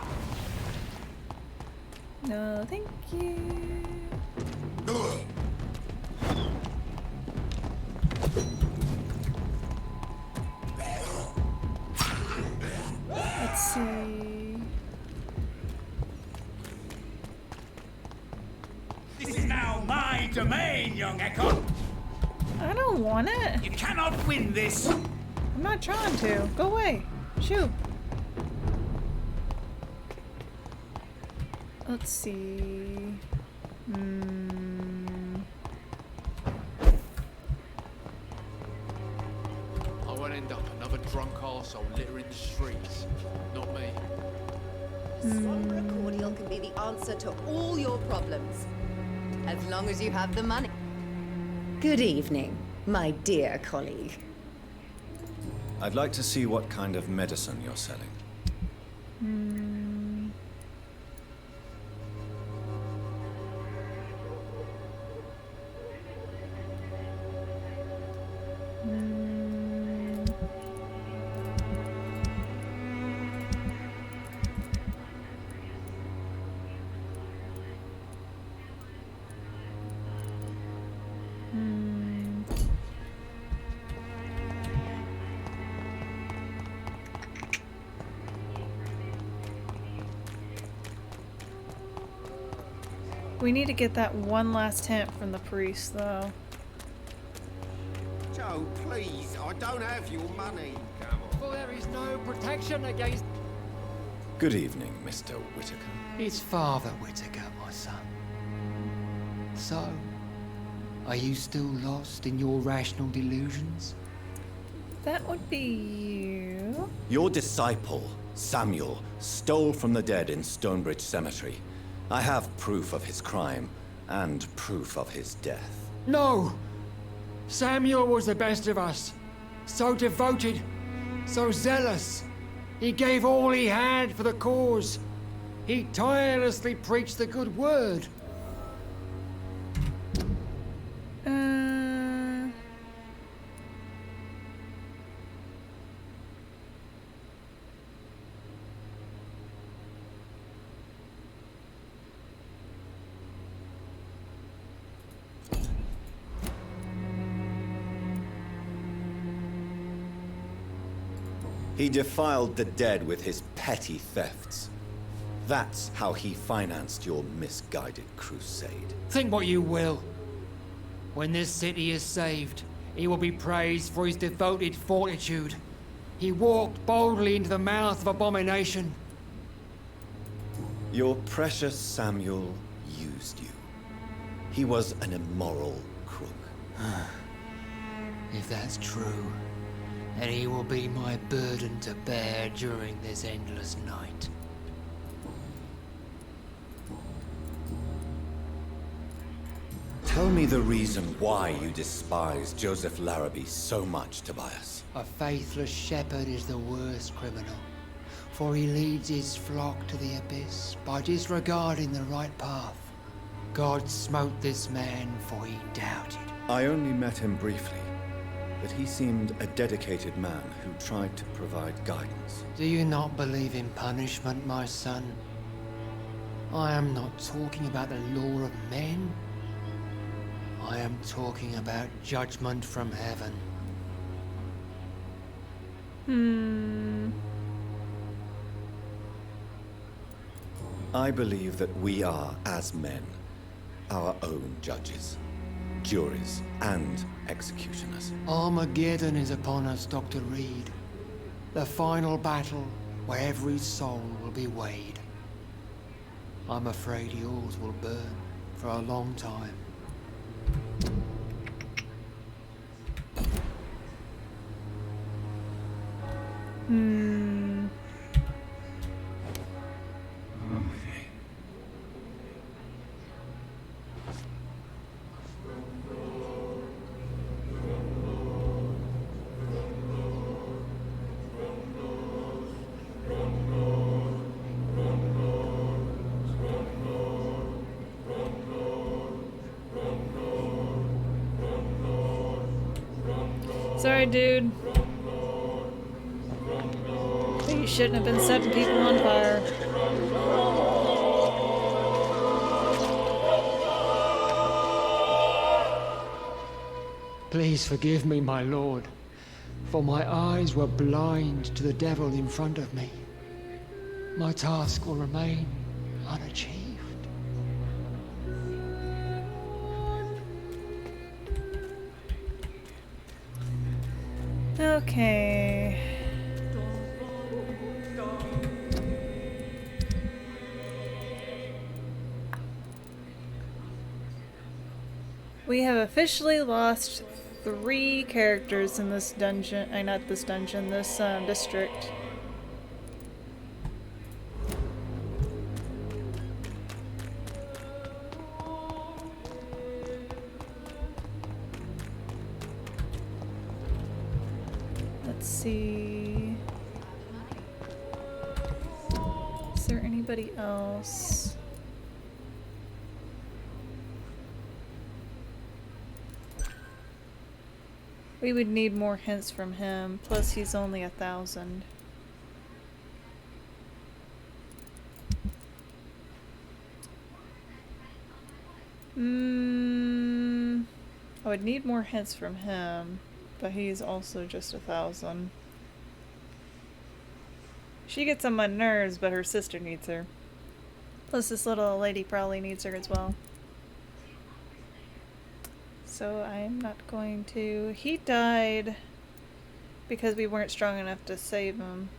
No, thank you. Let's see. This is now my domain, young Echo. I don't want it. You cannot win this. I'm not trying to. Go away. Shoot. Let's see. I won't end up another drunk arsehole littering the streets. Not me. Swanborough cordial can be the answer to all your problems. As long as you have the money. Good evening, my dear colleague. I'd like to see what kind of medicine you're selling. We need to get that one last hint from the priest, though. Joe, please, I don't have your money. Come on. For there is no protection against... Good evening, Mr. Whitaker. It's Father Whitaker, my son. So, are you still lost in your rational delusions? That would be you. Your disciple, Samuel, stole from the dead in Stonebridge Cemetery. I have proof of his crime, and proof of his death. No! Samuel was the best of us. So devoted, so zealous. He gave all he had for the cause. He tirelessly preached the good word. He defiled the dead with his petty thefts. That's how he financed your misguided crusade. Think what you will. When this city is saved, he will be praised for his devoted fortitude. He walked boldly into the mouth of abomination. Your precious Samuel used you. He was an immoral crook. If that's true, then he will be my burden to bear during this endless night. Tell me the reason why you despise Joseph Larrabee so much, Tobias. A faithless shepherd is the worst criminal, for he leads his flock to the abyss by disregarding the right path. God smote this man, for he doubted. I only met him briefly, but he seemed a dedicated man who tried to provide guidance. Do you not believe in punishment, my son? I am not talking about the law of men. I am talking about judgment from heaven. I believe that we are, as men, our own judges, juries, and executioners. Armageddon is upon us, Dr. Reed. The final battle where every soul will be weighed. I'm afraid yours will burn for a long time. Sorry, dude. You shouldn't have been setting people on fire. Please forgive me, my lord, for my eyes were blind to the devil in front of me. My task will remain unachieved. Okay. We have officially lost 3 characters in this dungeon. Not this dungeon, this district. Let's see. Is there anybody else? We would need more hints from him, plus he's only 1,000. I would need more hints from him, but he's also just 1,000. She gets on my nerves, but her sister needs her. Plus this little lady probably needs her as well. So I'm not going to... He died because we weren't strong enough to save him.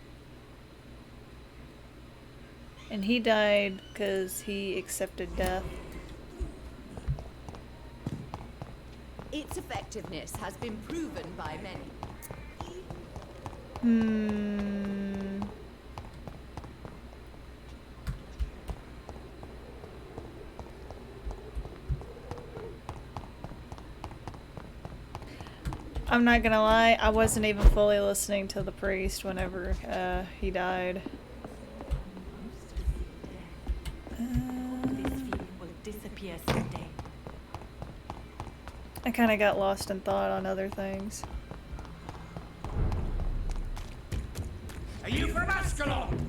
And he died because he accepted death. Its effectiveness has been proven by many. I'm not gonna lie, I wasn't even fully listening to the priest whenever he died. I kind of got lost in thought on other things. Are you from Ascalon?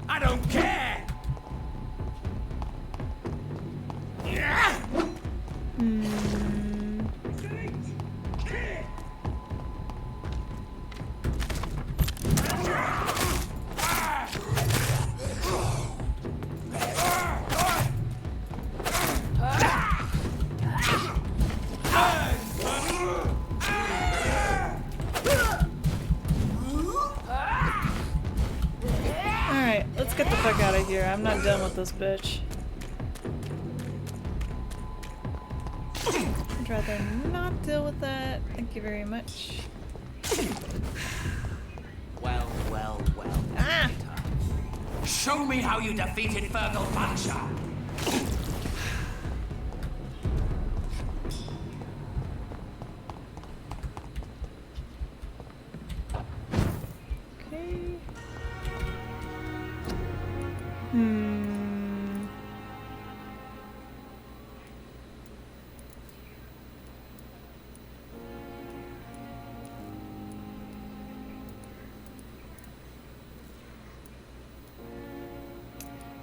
I don't care! Yeah! get the fuck out of here. I'm not done with this bitch. I'd rather not deal with that. Thank you very much. Well. Ah! Show me how you defeated Fergal Puncher. Okay.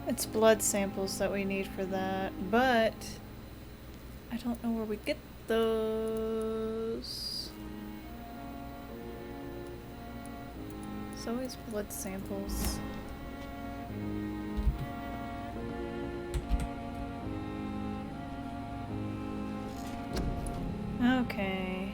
It's blood samples that we need for that, but I don't know where we get those. It's always blood samples. Okay.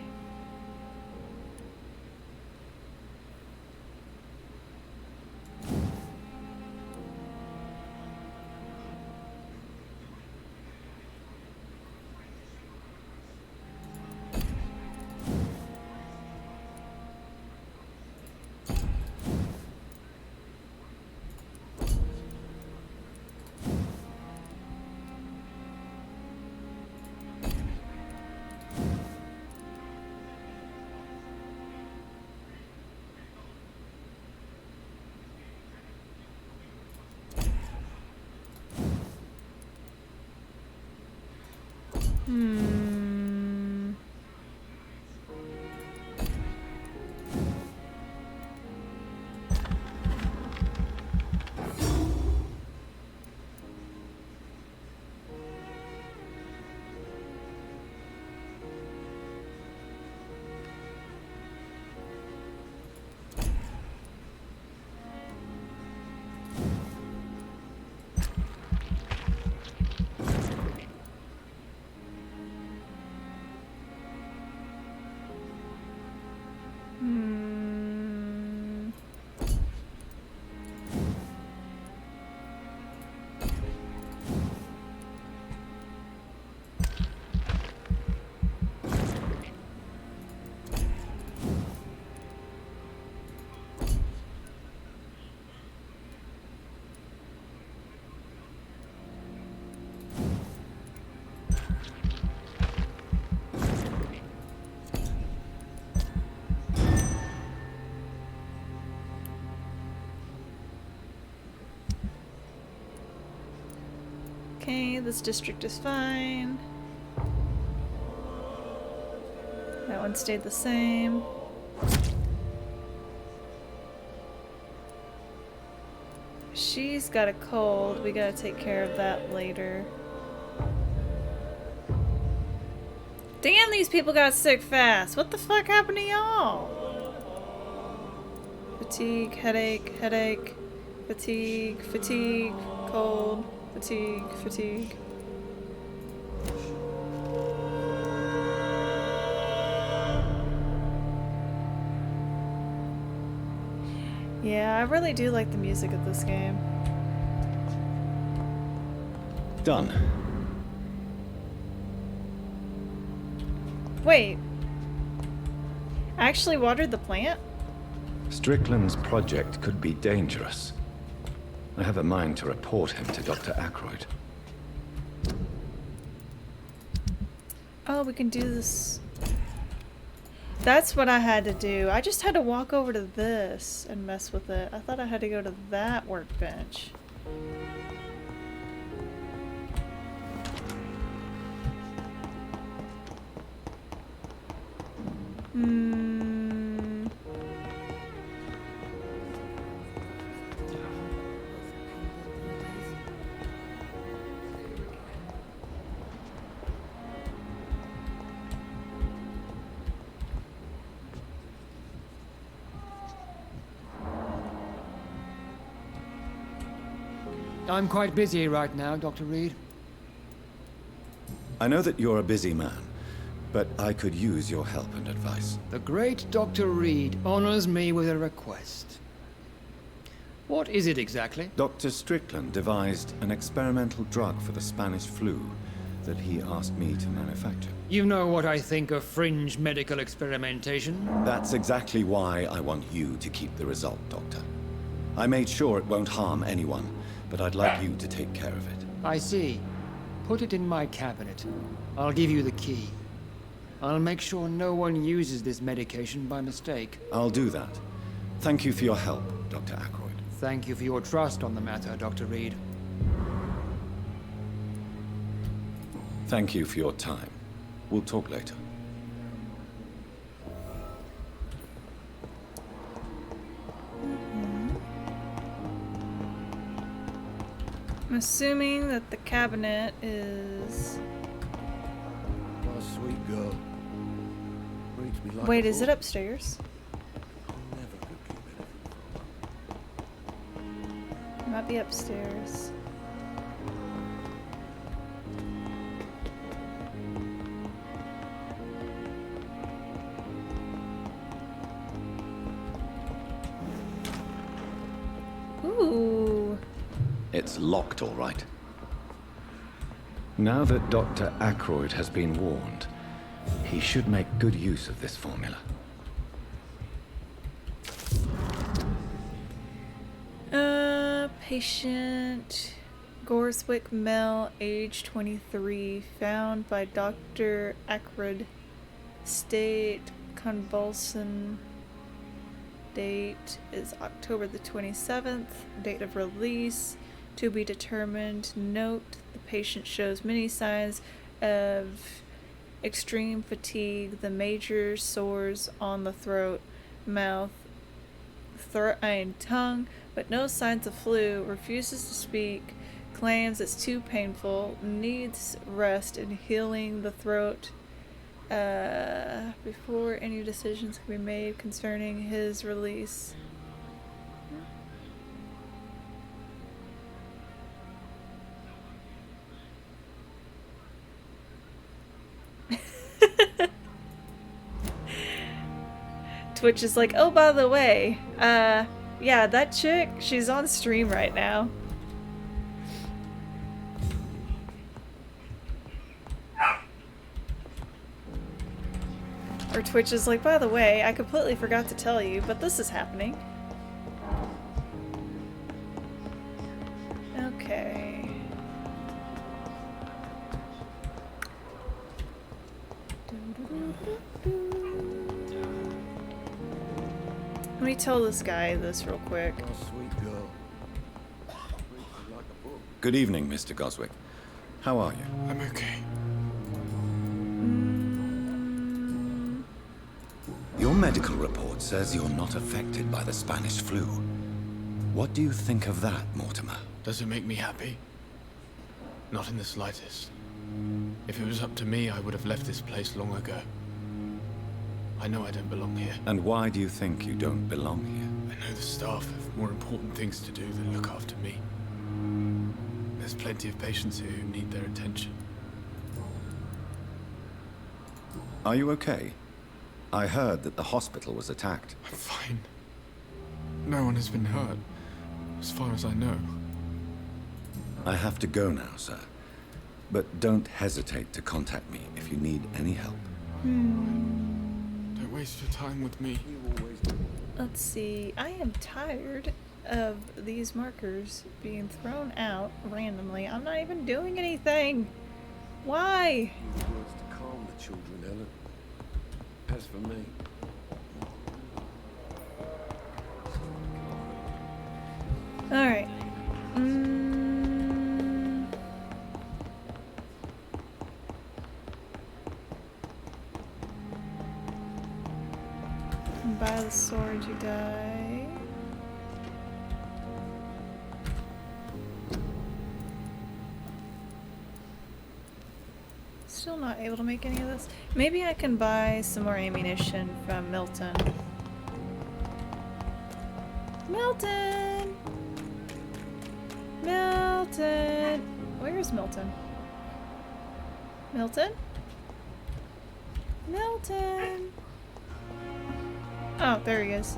Okay, this district is fine. That one stayed the same. She's got a cold. We gotta take care of that later. Damn, these people got sick fast. What the fuck happened to y'all? Fatigue, headache, headache, fatigue, fatigue, cold, fatigue, fatigue. Yeah, I really do like the music of this game. Done. Wait. I actually watered the plant? Strickland's project could be dangerous. I have a mind to report him to Dr. Ackroyd. Oh, we can do this. That's what I had to do. I just had to walk over to this and mess with it. I thought I had to go to that workbench. I'm quite busy right now, Dr. Reed. I know that you're a busy man, but I could use your help and advice. The great Dr. Reed honors me with a request. What is it exactly? Dr. Strickland devised an experimental drug for the Spanish flu that he asked me to manufacture. You know what I think of fringe medical experimentation? That's exactly why I want you to keep the result, Doctor. I made sure it won't harm anyone, but I'd like you to take care of it. I see. Put it in my cabinet. I'll give you the key. I'll make sure no one uses this medication by mistake. I'll do that. Thank you for your help, Dr. Ackroyd. Thank you for your trust on the matter, Dr. Reed. Thank you for your time. We'll talk later. I'm assuming that the cabinet is... My sweet girl. Reads me like Wait, a is it book. upstairs? It might be upstairs. Ooh. It's locked, all right. Now that Dr. Ackroyd has been warned, he should make good use of this formula. Patient Gorswick Mel, age 23, found by Dr. Ackroyd. State convulsion. Date is October the 27th. Date of release to be determined. Note: the patient shows many signs of extreme fatigue. The major sores on the throat, mouth, and tongue, but no signs of flu. Refuses to speak. Claims it's too painful. Needs rest and healing the throat. Before any decisions can be made concerning his release. Twitch is like, oh, by the way, yeah, that chick, she's on stream right now. Or Twitch is like, by the way, I completely forgot to tell you, but this is happening. Okay. Let me tell this guy this real quick. Sweet girl. Good evening, Mr. Goswick. How are you? I'm okay. Your medical report says you're not affected by the Spanish flu. What do you think of that, Mortimer? Does it make me happy? Not in the slightest. If it was up to me, I would have left this place long ago. I know I don't belong here. And why do you think you don't belong here? I know the staff have more important things to do than look after me. There's plenty of patients here who need their attention. Are you okay? I heard that the hospital was attacked. I'm fine. No one has been hurt, as far as I know. I have to go now, sir. But don't hesitate to contact me if you need any help. Don't waste your time with me. Let's see. I am tired of these markers being thrown out randomly. I'm not even doing anything. Why? Use words to calm the children, Ellen. As for me, all right. By the sword you die. Still not able to make any of this. Maybe I can buy some more ammunition from Milton. Milton! Milton! Where is Milton? Milton? Milton! Oh, there he is.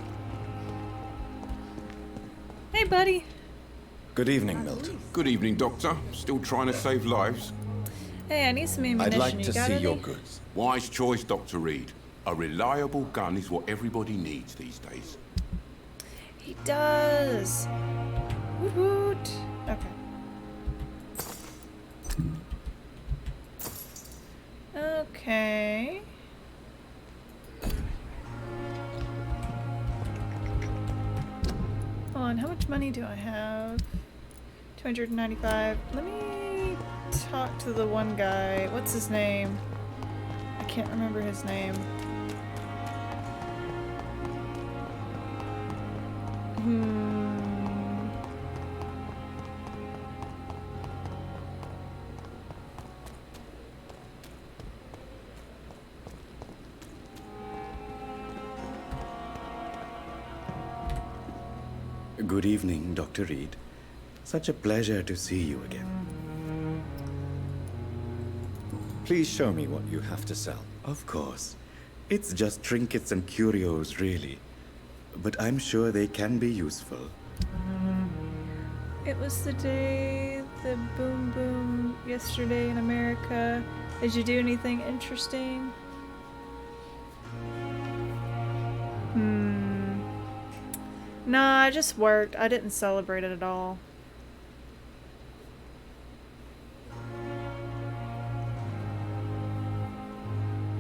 Hey, buddy. Good evening, Milton. Good evening, Doctor. Still trying to save lives? Hey, I need some ammunition. I'd like You to got see any? your goods. Wise choice, Dr. Reed. A reliable gun is what everybody needs these days. He does. Woot woot. Okay. Okay. Hold on, how much money do I have? 295. Let me talk to the one guy. What's his name? I can't remember his name. Good evening, Dr. Reed. Such a pleasure to see you again. Please show me what you have to sell. Of course. It's just trinkets and curios, really. But I'm sure they can be useful. It was the day the boom boom yesterday in America. Did you do anything interesting? Nah, I just worked. I didn't celebrate it at all.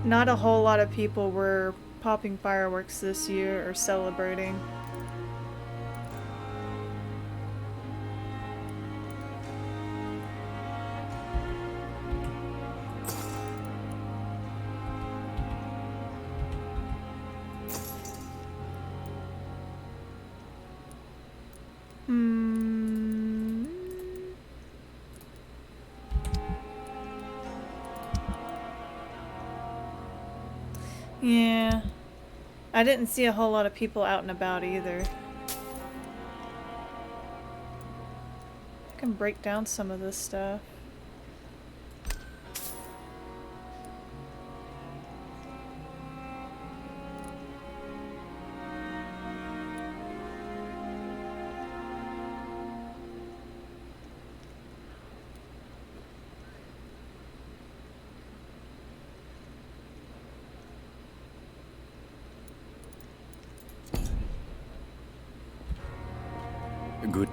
Not a whole lot of people were popping fireworks this year or celebrating. Yeah. I didn't see a whole lot of people out and about either. I can break down some of this stuff. Good.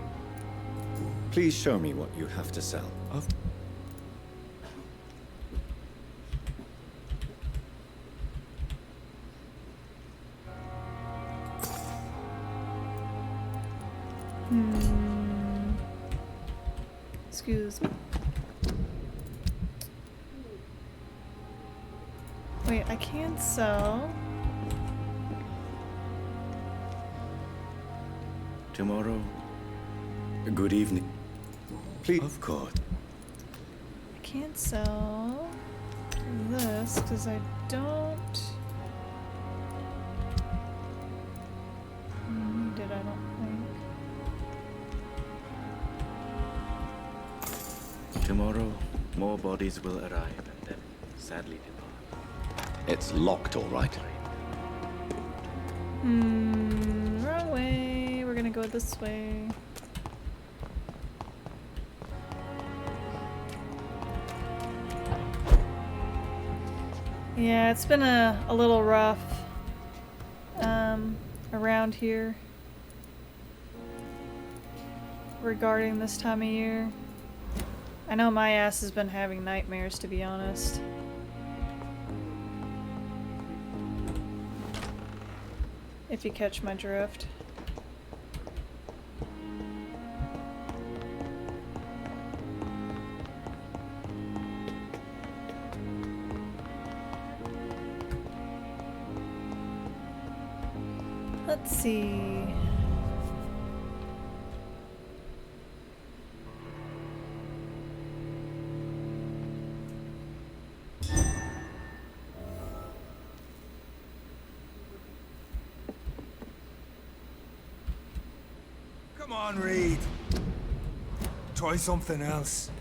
Please show me what you have to sell. Of Excuse me. Wait, I can sell. tomorrow. Good evening. Please. Of course. I can't sell this because I don't need it, I don't think. Tomorrow, more bodies will arrive and then sadly depart. It's locked, all right. Wrong way. We're gonna go this way. Yeah, it's been a little rough around here regarding this time of year. I know my ass has been having nightmares, to be honest. If you catch my drift. Let's see. Come on, Reed. Try something else.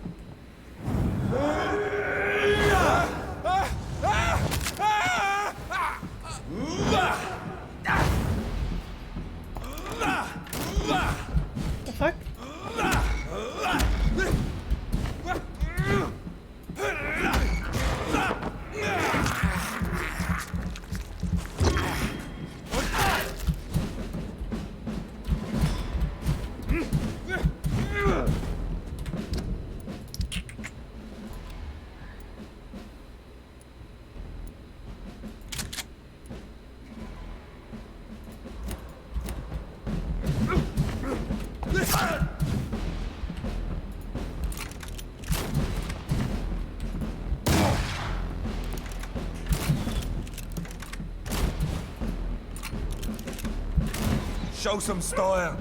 Show some style.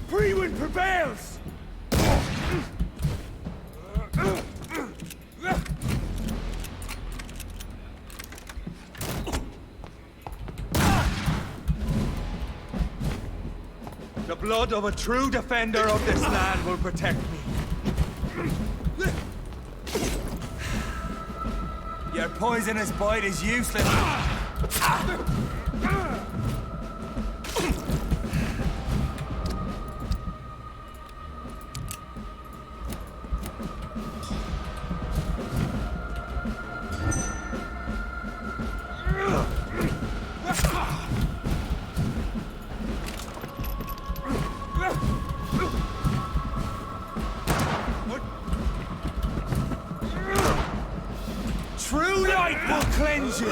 Freewind prevails! The blood of a true defender of this land will protect me. Your poisonous bite is useless. True light will cleanse you!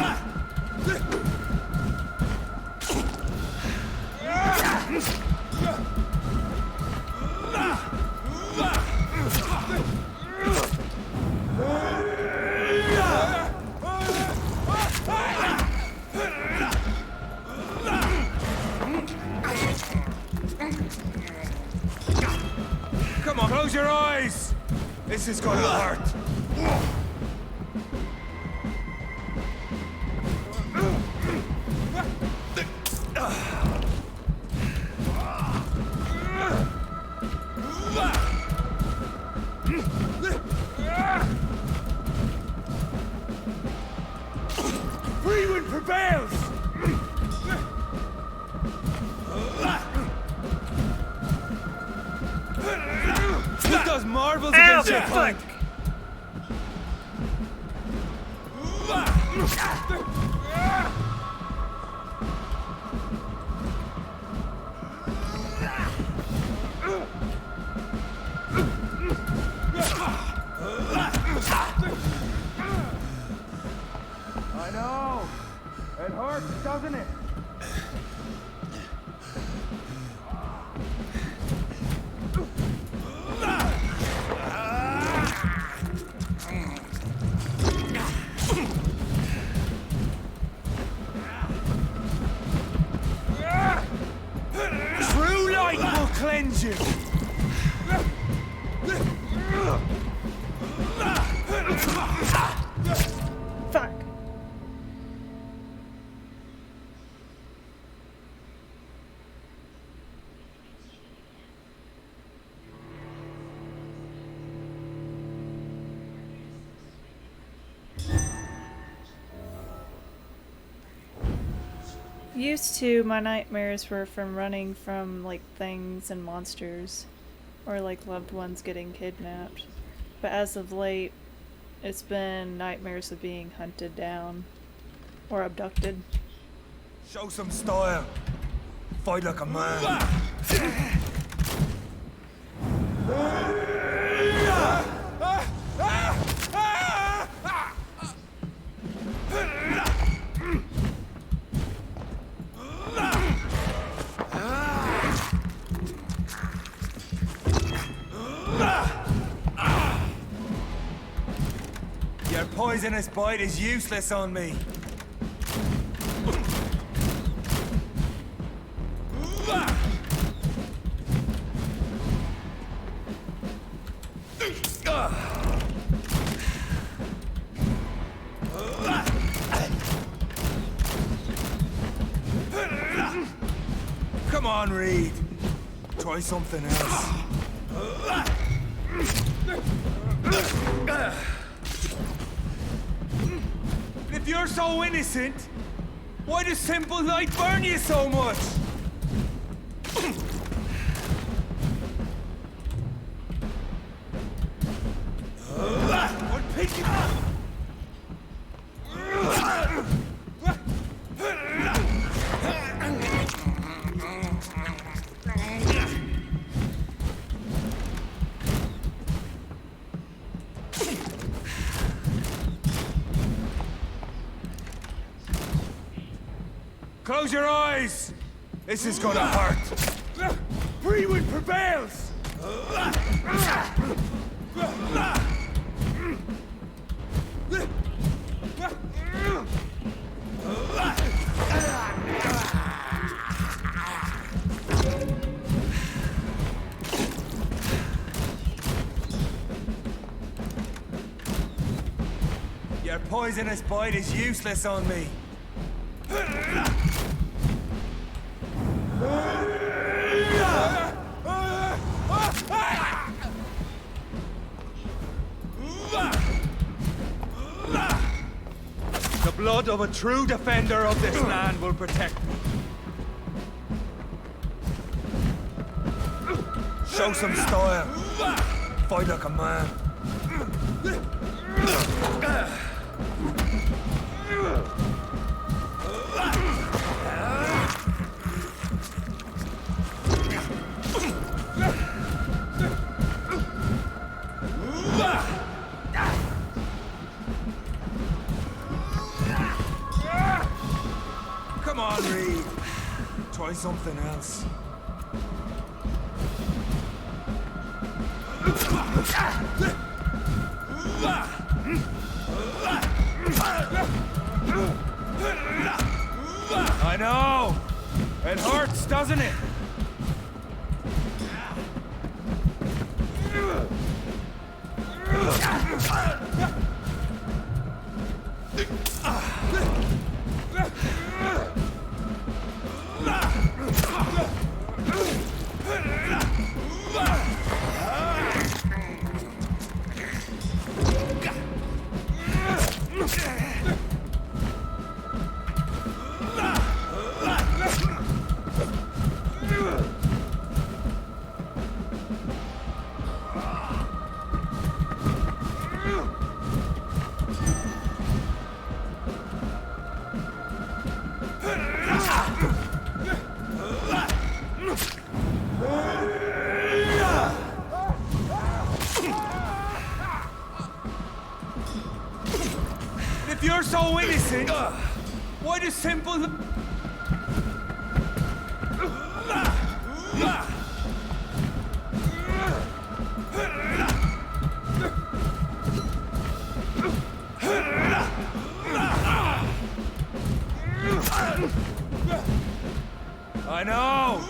Come on, close your eyes! This is gonna hurt. Freewind prevails! It does marvels against your fuck! point. I know. It hurts, doesn't it? True light will cleanse you. Fuck. Used to, my nightmares were from running from like things and monsters, or like loved ones getting kidnapped. But as of late, it's been nightmares of being hunted down or abducted. Show some style. Fight like a man. Your poisonous bite is useless on me. Come on, Reed. Try something else. If you're so innocent, why does simple light burn you so much? What pick it? Close your eyes! This is gonna hurt! Prewin prevails! Your poisonous bite is useless on me. The blood of a true defender of this land will protect me. Show some style. Fight like a man. Come on, Reed. Try something else. I know! It hurts, doesn't it? If you're so innocent, why do simple... I know!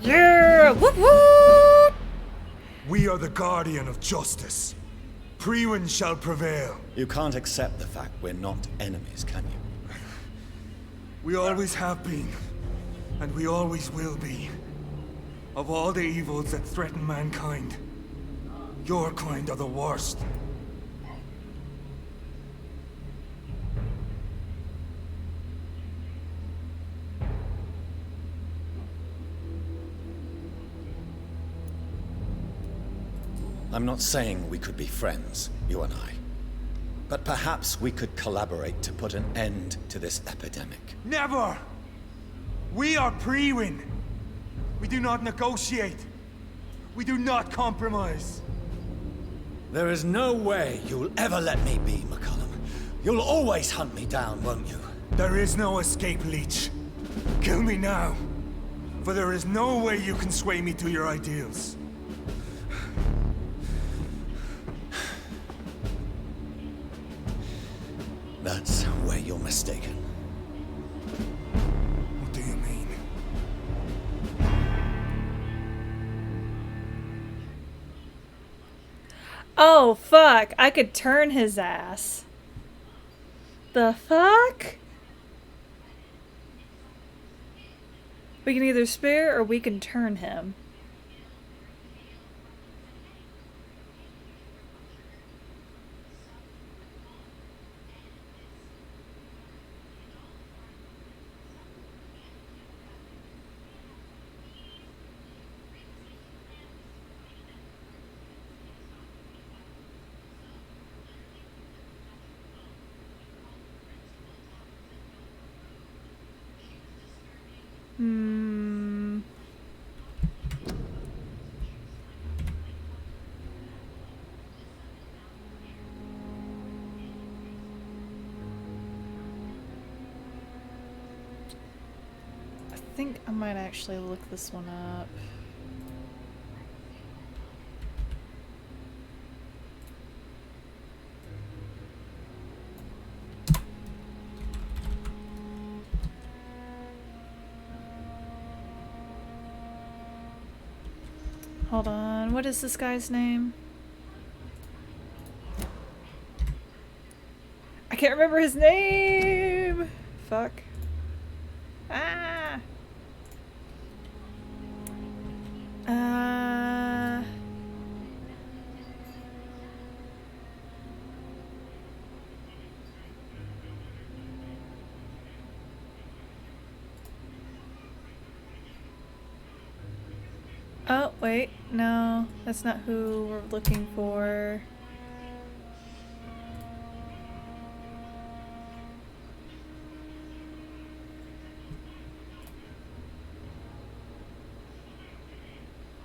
Yeah! Whoop whoop! We are the guardian of justice. Prewin shall prevail. You can't accept the fact we're not enemies, can you? We always have been, and we always will be. Of all the evils that threaten mankind, your kind are the worst. I'm not saying we could be friends, you and I. But perhaps we could collaborate to put an end to this epidemic. We do not compromise. There is no way you'll ever let me be, McCullum. You'll always hunt me down, won't you? There is no escape, Leech. Kill me now. For there is no way you can sway me to your ideals. That's where you're mistaken. What do you mean? Oh, fuck. I could turn his ass. The fuck? We can either spare or we can turn him. I think I might actually look this one up. Hold on, what is this guy's name? I can't remember his name! Fuck. Ah! Oh, wait, no, that's not who we're looking for.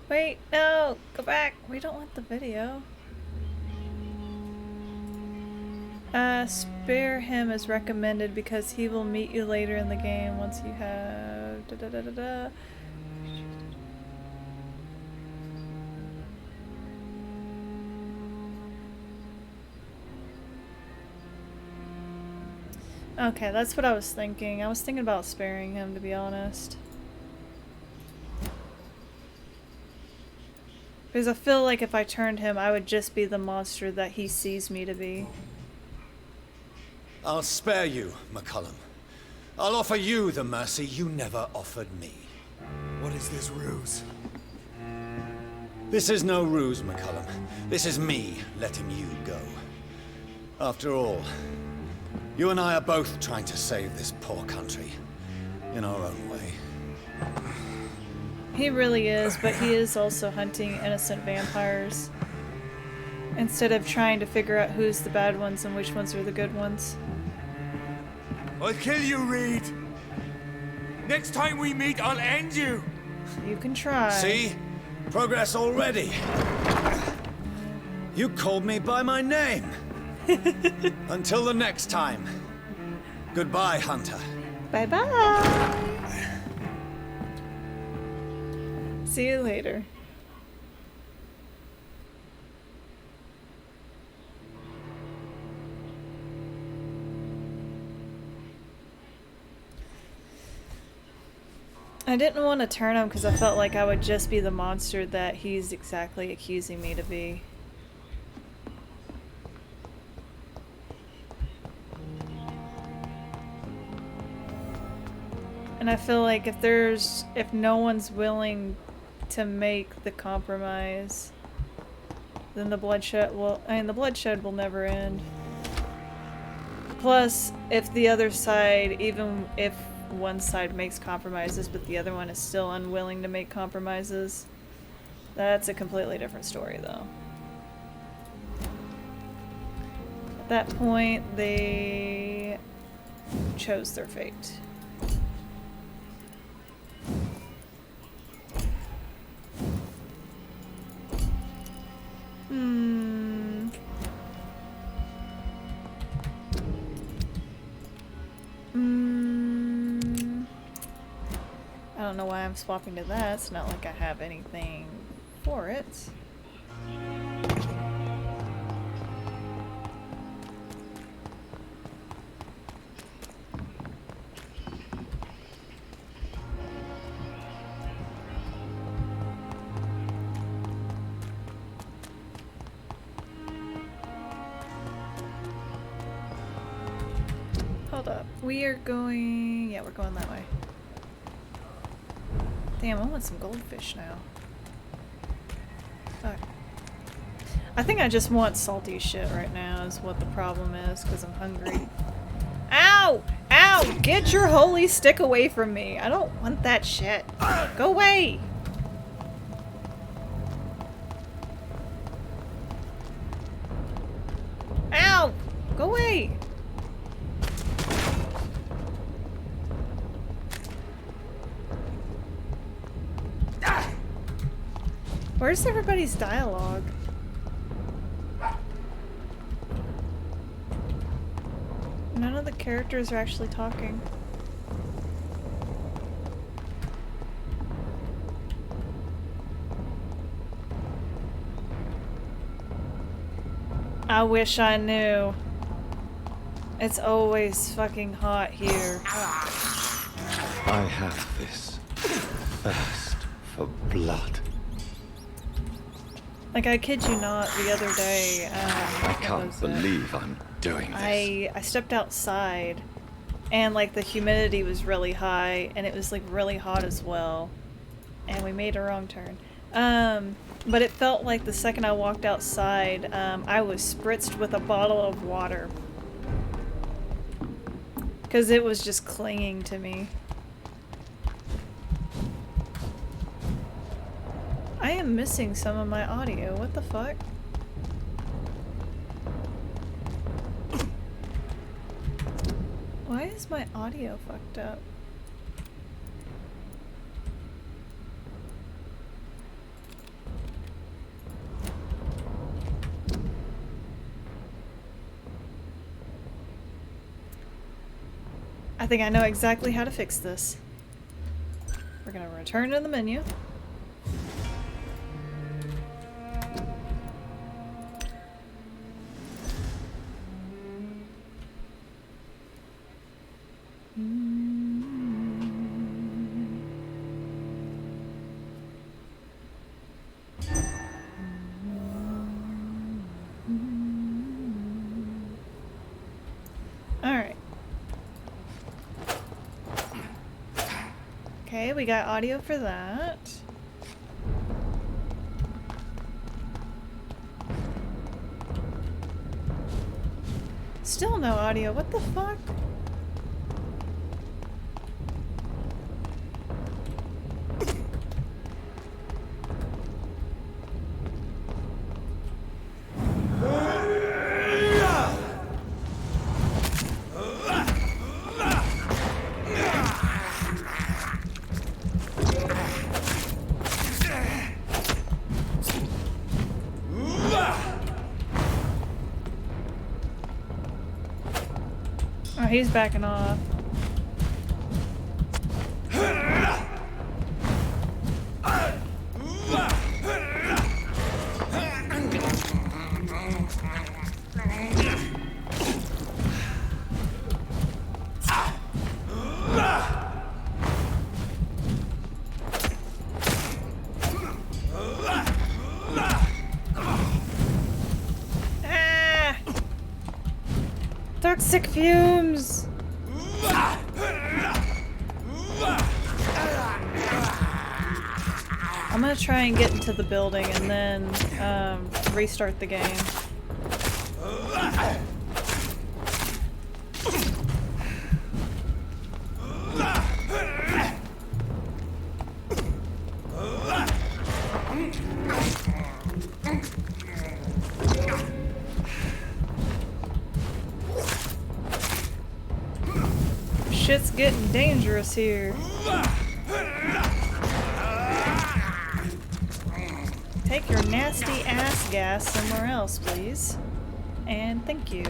Wait, no, go back. We don't want the video. Spare him as recommended because he will meet you later in the game once you have da da da da da. Okay, that's what I was thinking. I was thinking about sparing him, to be honest. Because I feel like if I turned him, I would just be the monster that he sees me to be. I'll spare you, McCullum. I'll offer you the mercy you never offered me. What is this ruse? This is no ruse, McCullum. This is me letting you go. After all, you and I are both trying to save this poor country in our own way. He really is, but he is also hunting innocent vampires. Instead of trying to figure out who's the bad ones and which ones are the good ones. I'll kill you, Reed! Next time we meet, I'll end you! You can try. See? Progress already. You called me by my name. Until the next time. Goodbye, Hunter. Bye-bye! See you later. I didn't want to turn him because I felt like I would just be the monster that he's exactly accusing me to be. And I feel like if no one's willing to make the compromise, then the bloodshed will never end. Plus, if the other side, even if one side makes compromises but the other one is still unwilling to make compromises, that's a completely different story though. At that point, they chose their fate. don't know why I'm swapping to that. It's not like I have anything for it. Hold up. We are going... Yeah, we're going that way. Damn, I want some goldfish now. Fuck. I think I just want salty shit right now is what the problem is, because I'm hungry. Ow! Ow! Get your holy stick away from me! I don't want that shit. Go away! Ow! Go away! Where's everybody's dialogue? None of the characters are actually talking. I wish I knew. It's always fucking hot here. I have this thirst for blood. Like, I kid you not, the other day, I can't believe I'm doing this. I stepped outside, and like the humidity was really high, and it was like really hot as well, and we made a wrong turn. But it felt like the second I walked outside, I was spritzed with a bottle of water. Because it was just clinging to me. I am missing some of my audio. What the fuck? Why is my audio fucked up? I think I know exactly how to fix this. We're gonna return to the menu. Alright. Okay, we got audio for that. Still no audio. What the fuck? Oh, he's backing off. Toxic fumes! I'm gonna try and get into the building and then restart the game. Shit's getting dangerous here. Take your nasty ass gas somewhere else, please. And thank you.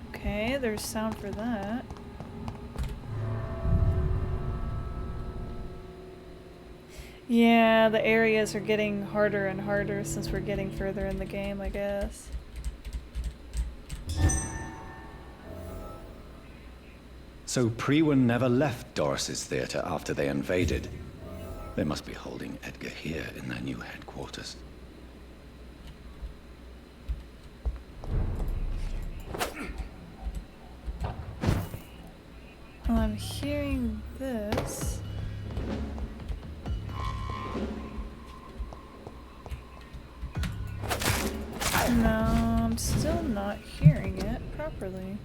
Okay, there's sound for that. Yeah, the areas are getting harder and harder since we're getting further in the game, I guess. So Priwen never left Doris's theater after they invaded. They must be holding Edgar here in their new headquarters. Well, I'm hearing this. No, I'm still not hearing it properly.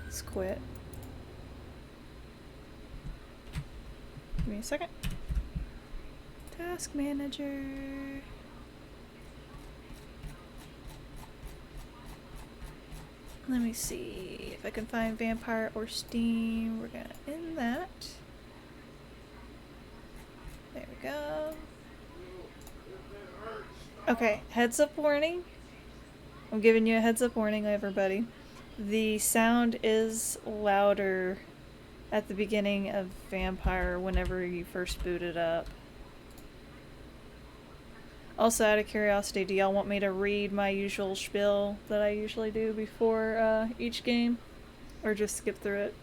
Let's quit. Give me a second. Task manager. Let me see if I can find Vampyr or Steam. We're gonna end that. There we go. Okay, heads up warning. I'm giving you a heads up warning, everybody. The sound is louder at the beginning of Vampyr whenever you first boot it up. Also, out of curiosity, do y'all want me to read my usual spiel that I usually do before each game? Or just skip through it?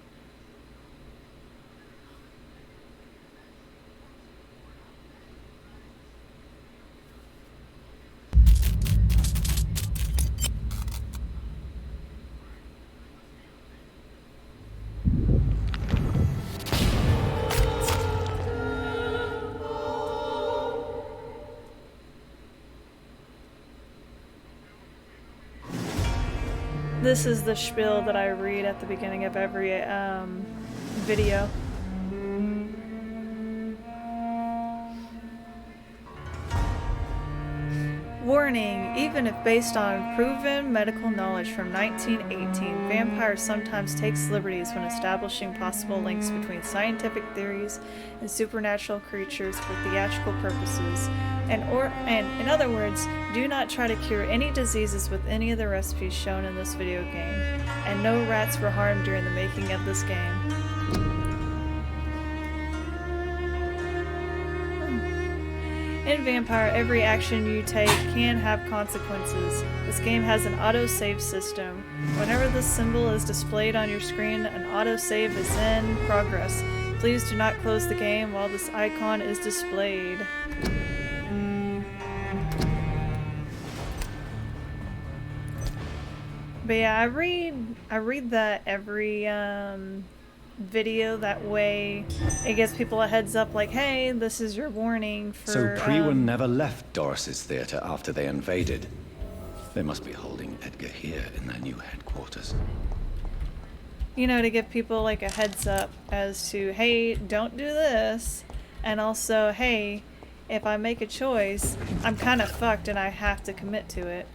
This is the spiel that I read at the beginning of every video. Warning, even if based on proven medical knowledge from 1918, Vampyr sometimes takes liberties when establishing possible links between scientific theories and supernatural creatures for theatrical purposes. And in other words, do not try to cure any diseases with any of the recipes shown in this video game. And no rats were harmed during the making of this game. In Vampyr, every action you take can have consequences. This game has an autosave system. Whenever this symbol is displayed on your screen, an autosave is in progress. Please do not close the game while this icon is displayed. But yeah, I read that every video, that way it gives people a heads up like, hey, this is your warning for... So Priwen never left Doris's theater after they invaded. They must be holding Edgar here in their new headquarters. You know, to give people like a heads up as to, hey, don't do this, and also, hey, if I make a choice, I'm kind of fucked and I have to commit to it.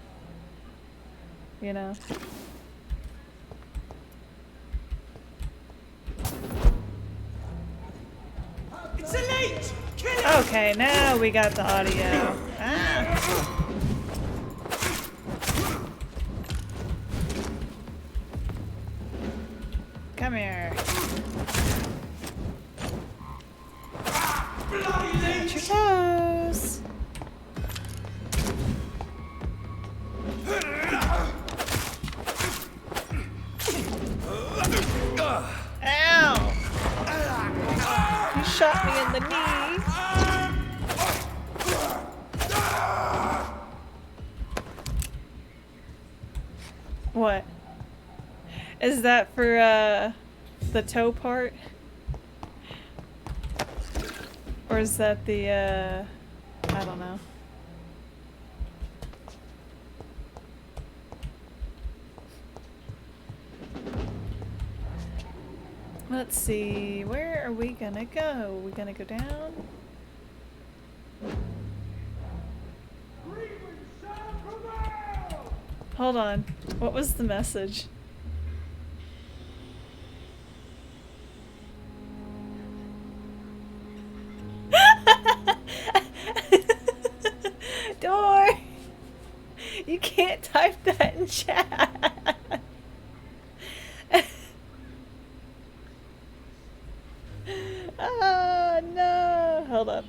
You know? It's elite! Kill it! Okay, now we got the audio. Ah. Come here. Watch your toes. Ow! You shot me in the knee. What? Is that for the toe part? Or is that the I don't know. Let's see, where are we gonna go? Are we gonna go down? Hold on, what was the message? Door! You can't type that in chat. Oh no! Hold up.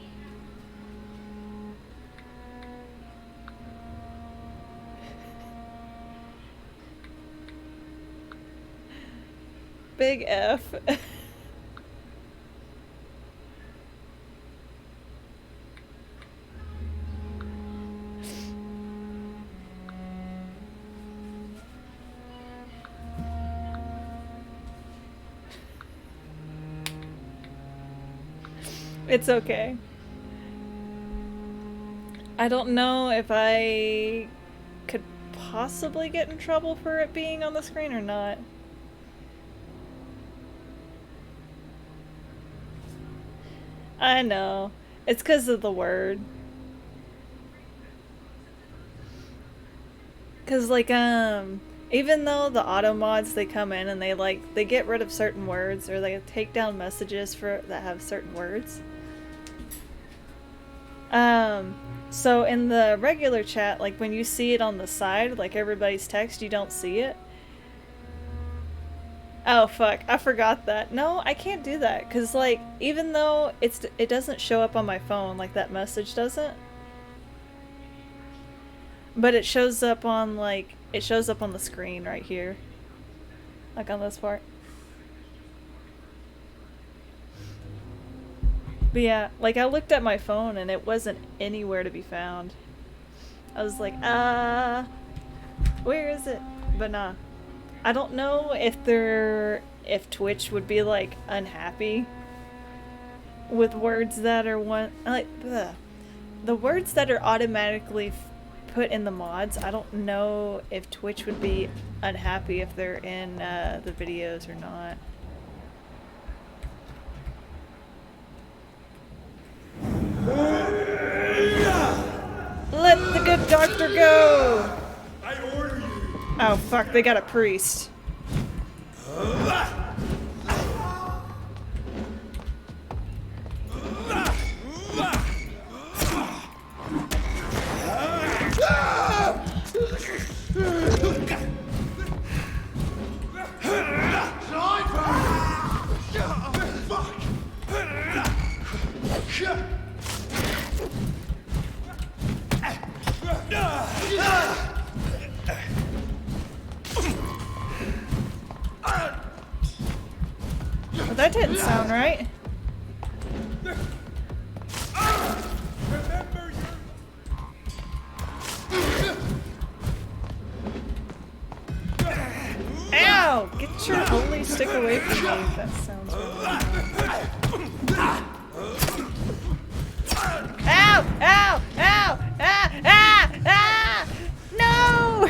Big F. It's okay. I don't know if I could possibly get in trouble for it being on the screen or not. I know. It's because of the word. Because, like, even though the auto mods, they come in and they get rid of certain words, or they take down messages that have certain words. So in the regular chat, like when you see it on the side, like everybody's text, you don't see it. Oh fuck, I forgot that. No, I can't do that, cause like, even though it doesn't show up on my phone, like that message doesn't. But it shows up on the screen right here. Like on this part. But yeah, like I looked at my phone and it wasn't anywhere to be found. I was like, where is it? But nah. I don't know if Twitch would be like unhappy with words that are the words that are automatically put in the mods. I don't know if Twitch would be unhappy if they're in the videos or not. Let the good doctor go! I order you! Oh fuck, they got a priest. Well, that didn't sound right. Ow! Get your holy stick away from me. That sounds really bad. Ow! Ow! Ow! Ah! Ah! Ah! No!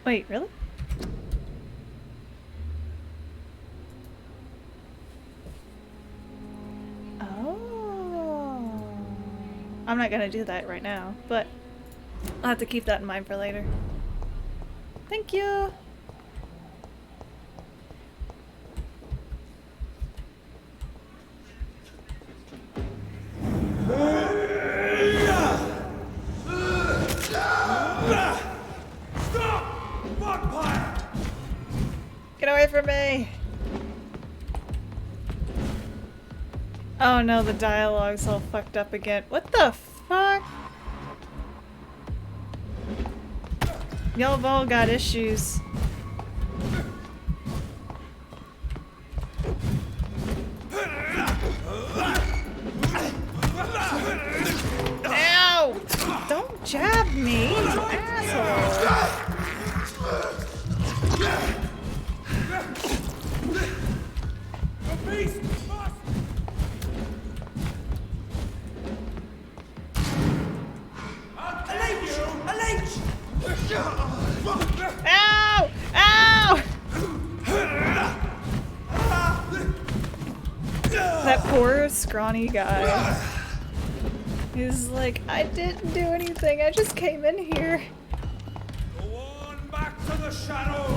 Wait, really? Oh. I'm not gonna do that right now, but I'll have to keep that in mind for later. Thank you! Get away from me! Oh no, the dialogue's all fucked up again. What the fuck? Y'all have all got issues. Ow! Don't jab me, you asshole! Ow! Ow! That poor scrawny guy. He's like, I didn't do anything, I just came in here. Go on back to the shadows!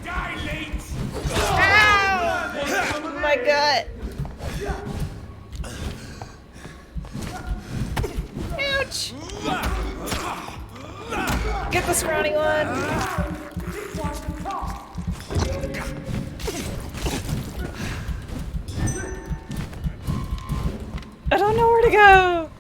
Dilate! Ow! My gut. Ouch! Get the scrawny one! I don't know where to go!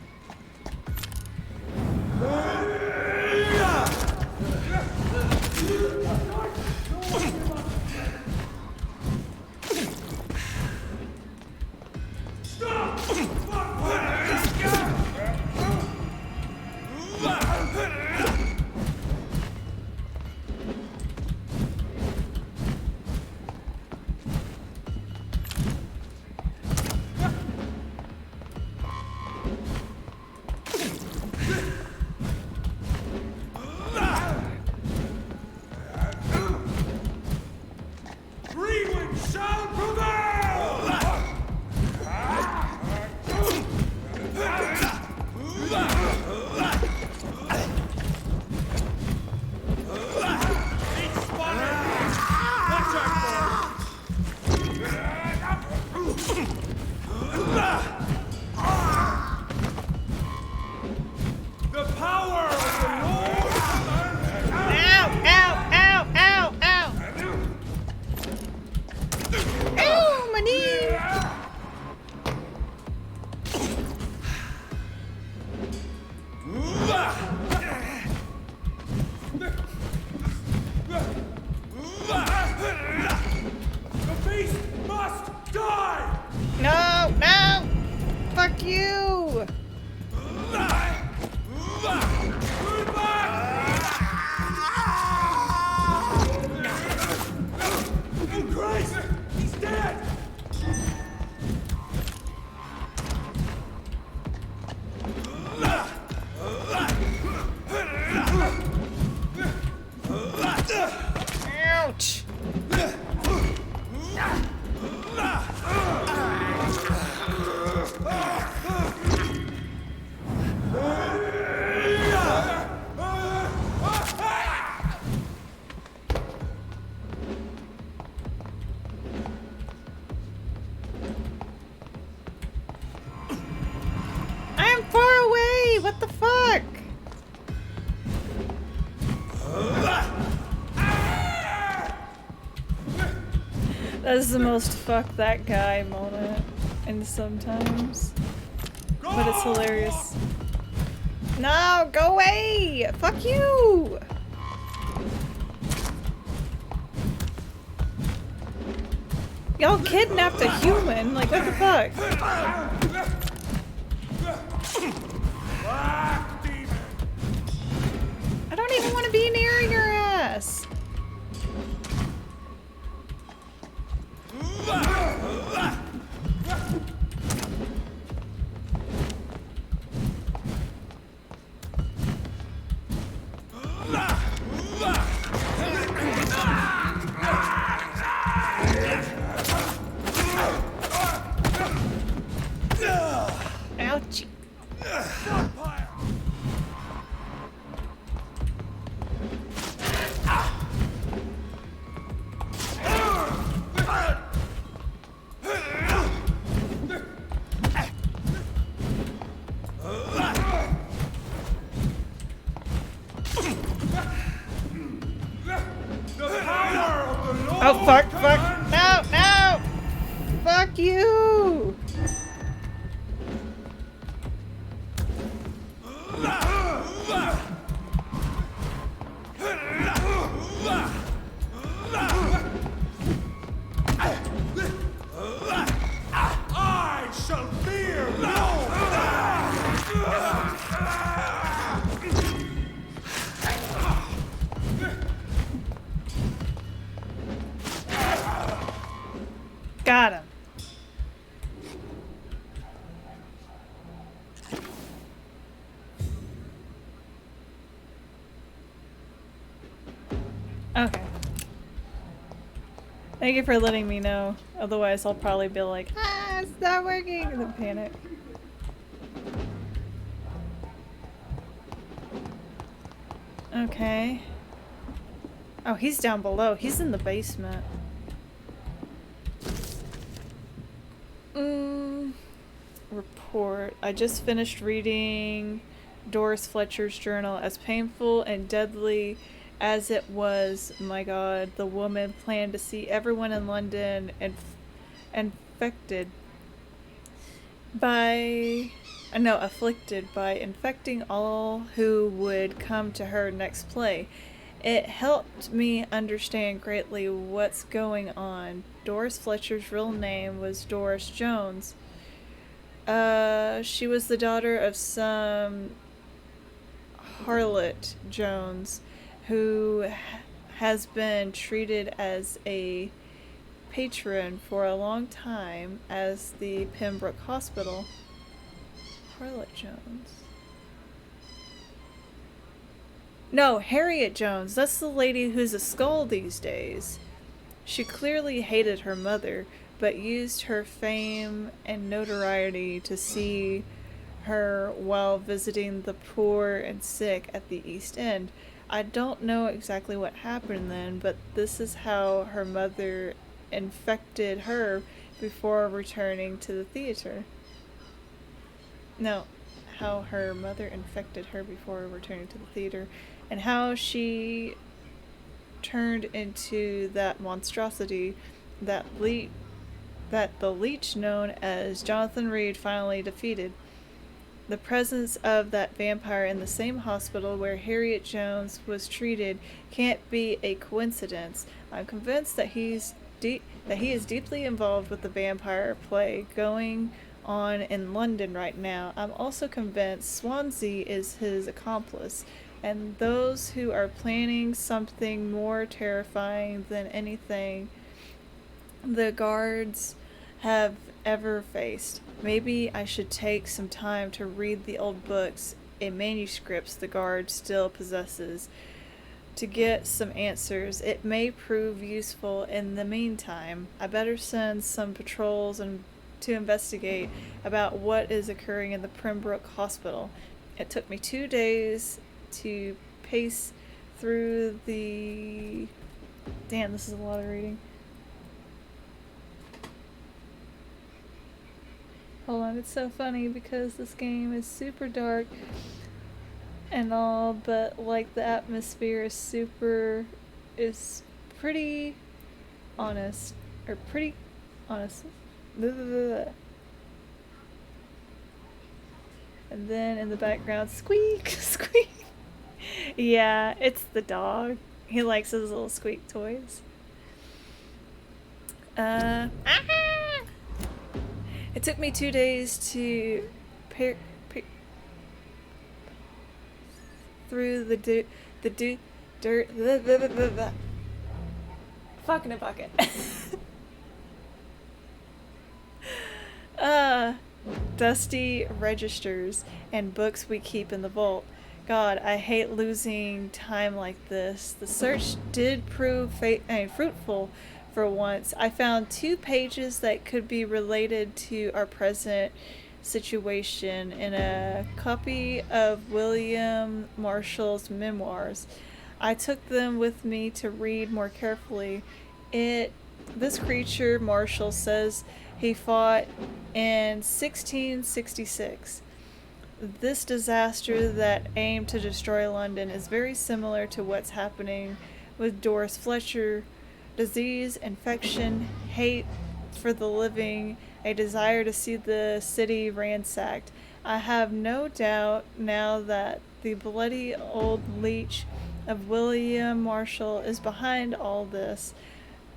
That is the most fuck that guy moment in sometimes. But it's hilarious. No, go away! Fuck you! Y'all kidnapped a human, like what the fuck? I don't even want to be near your ass. Ouchie. Oh, fuck, fuck. No, no! Fuck you! I shall fear no! Got him. Okay. Thank you for letting me know. Otherwise, I'll probably be like, ah, it's not working, and then panic. Okay. Oh, he's down below. He's in the basement. Report. I just finished reading Doris Fletcher's journal. As painful and deadly as it was, my God, the woman planned to see everyone in London afflicted by infecting all who would come to her next play. It helped me understand greatly what's going on. Doris Fletcher's real name was Doris Jones. She was the daughter of some harlot Jones who has been treated as a patron for a long time as the Pembroke Hospital. Harlot Jones. No, Harriet Jones. That's the lady who's a skull these days. She clearly hated her mother, but used her fame and notoriety to see her while visiting the poor and sick at the East End. I don't know exactly what happened then, but this is how her mother infected her before returning to the theater. No, how her mother infected her before returning to the theater, and how she turned into that monstrosity that the leech known as Jonathan Reed finally defeated. The presence of that vampire in the same hospital where Harriet Jones was treated can't be a coincidence. I'm convinced that he is deeply involved with the vampire play going on in London right now. I'm also convinced Swansea is his accomplice, and those who are planning something more terrifying than anything the guards have ever faced. Maybe I should take some time to read the old books and manuscripts the guard still possesses to get some answers. It may prove useful in the meantime. I better send some patrols to investigate about what is occurring in the Pembroke Hospital. It took me 2 days to pace through the... Damn, this is a lot of reading. Hold on, it's so funny because this game is super dark and all, but like the atmosphere is pretty honest, or pretty honest. And then in the background, squeak, squeak. Yeah, it's the dog. He likes his little squeak toys. It took me 2 days to through the dirt. Fucking a bucket. Dusty registers and books we keep in the vault. God, I hate losing time like this. The search did prove fruitful for once. I found 2 pages that could be related to our present situation in a copy of William Marshall's memoirs. I took them with me to read more carefully. This creature, Marshall says, he fought in 1666. This disaster that aimed to destroy London is very similar to what's happening with Doris Fletcher. Disease, infection, hate for the living, a desire to see the city ransacked. I have no doubt now that the bloody old leech of William Marshall is behind all this,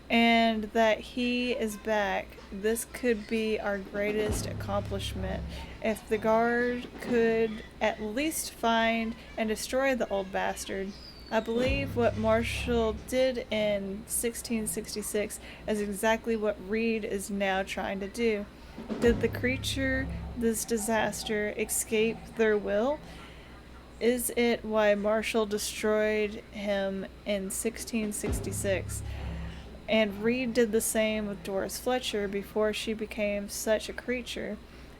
and that he is back. This could be our greatest accomplishment. If the guard could at least find and destroy the old bastard. I believe what Marshall did in 1666 is exactly what Reed is now trying to do. Did the creature, this disaster, escape their will? Is it why Marshall destroyed him in 1666? And Reed did the same with Doris Fletcher before she became such a creature.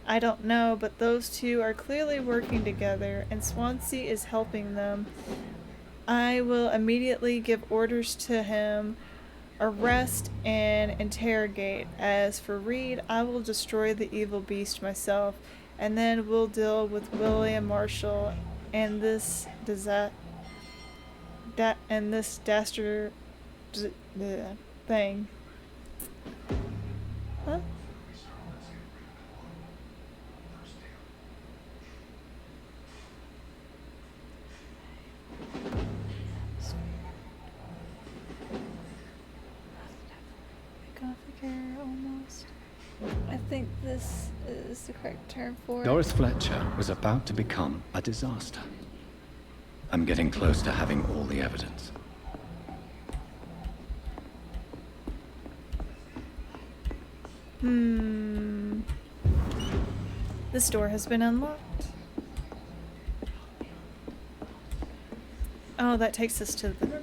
I don't know, but those two are clearly working together, and Swansea is helping them. I will immediately give orders to him, arrest and interrogate. As for Reed, I will destroy the evil beast myself, and then we'll deal with William Marshall and this dastard thing. Huh? Gothic era, almost. I think this is the correct term for it. Doris Fletcher was about to become a disaster. I'm getting close to having all the evidence. This door has been unlocked. Oh, that takes us to the...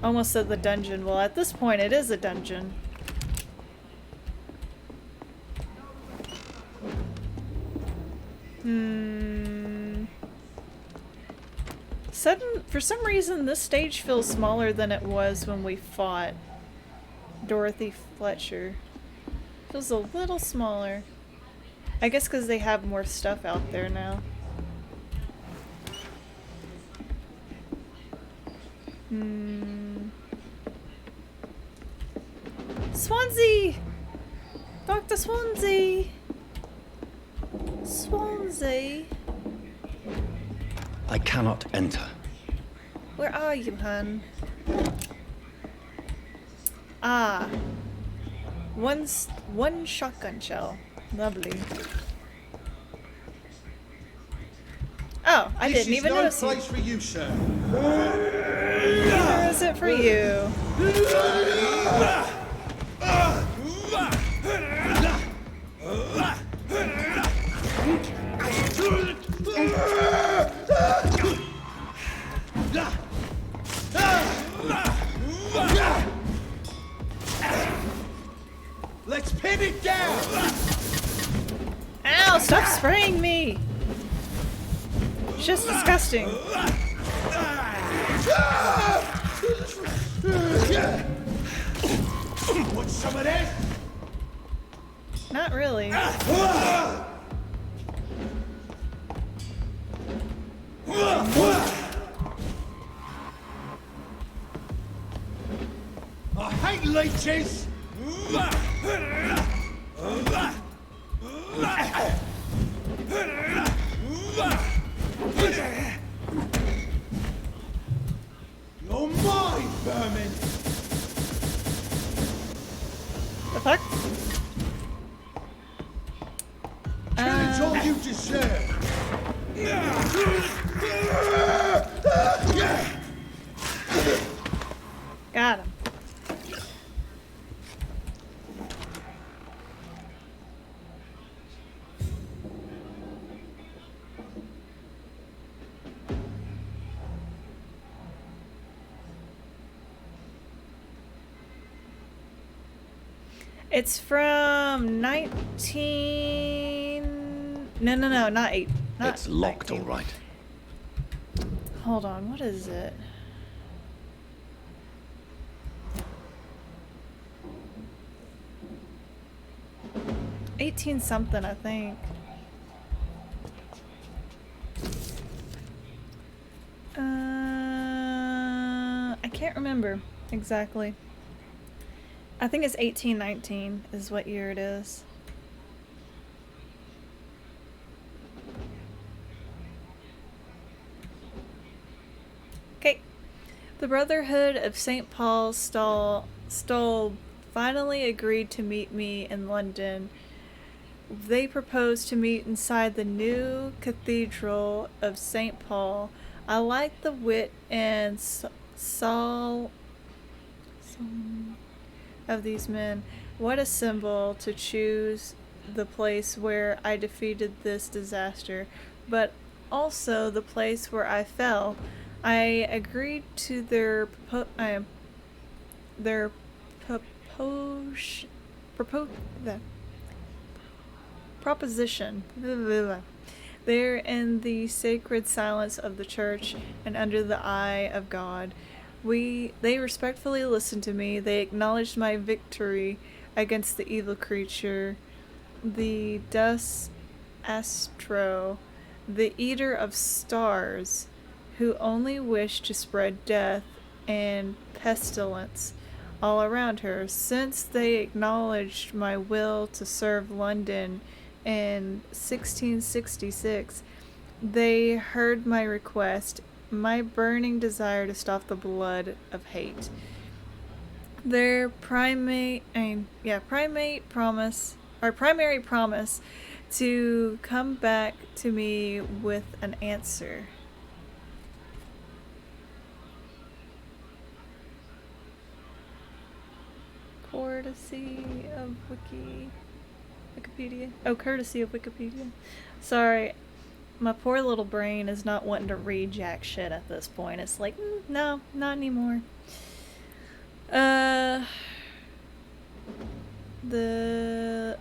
Almost said the dungeon. Well, at this point, it is a dungeon. For some reason, this stage feels smaller than it was when we fought Dorothy Fletcher. Feels a little smaller. I guess because they have more stuff out there now. Swansea! Dr. Swansea! Swansea? I cannot enter. Where are you, hun? Ah. One shotgun shell. Lovely. Oh, I didn't even notice you. This is no place for you, sir. Where is it for you? Let's pin it down. Ow, stop spraying me. It's just disgusting. Want some of this? Not really. I hate leeches. You're mine, vermin. The fuck? It's all you deserve. Got him. It's from 19... No, not 8. Not It's locked, 19. all right. Hold on, what is it? $18 something, I think. I can't remember exactly. I think it's 1819 is what year it is. Okay. The Brotherhood of St. Paul's Stole finally agreed to meet me in London. They proposed to meet inside the new Cathedral of St. Paul. I like the wit and soul of these men. What a symbol to choose the place where I defeated this disaster. But also the place where I fell. I agreed to their their propos propo the proposition. There in the sacred silence of the church and under the eye of God. They respectfully listened to me. They acknowledged my victory against the evil creature, the Dus Astro, the eater of stars, who only wished to spread death and pestilence all around her. Since they acknowledged my will to serve London in 1666, they heard my request, my burning desire to stop the blood of hate. Their primary promise to come back to me with an answer. Courtesy of Wikipedia. Oh, courtesy of Wikipedia. Sorry, my poor little brain is not wanting to read jack shit at this point. It's like, no, not anymore.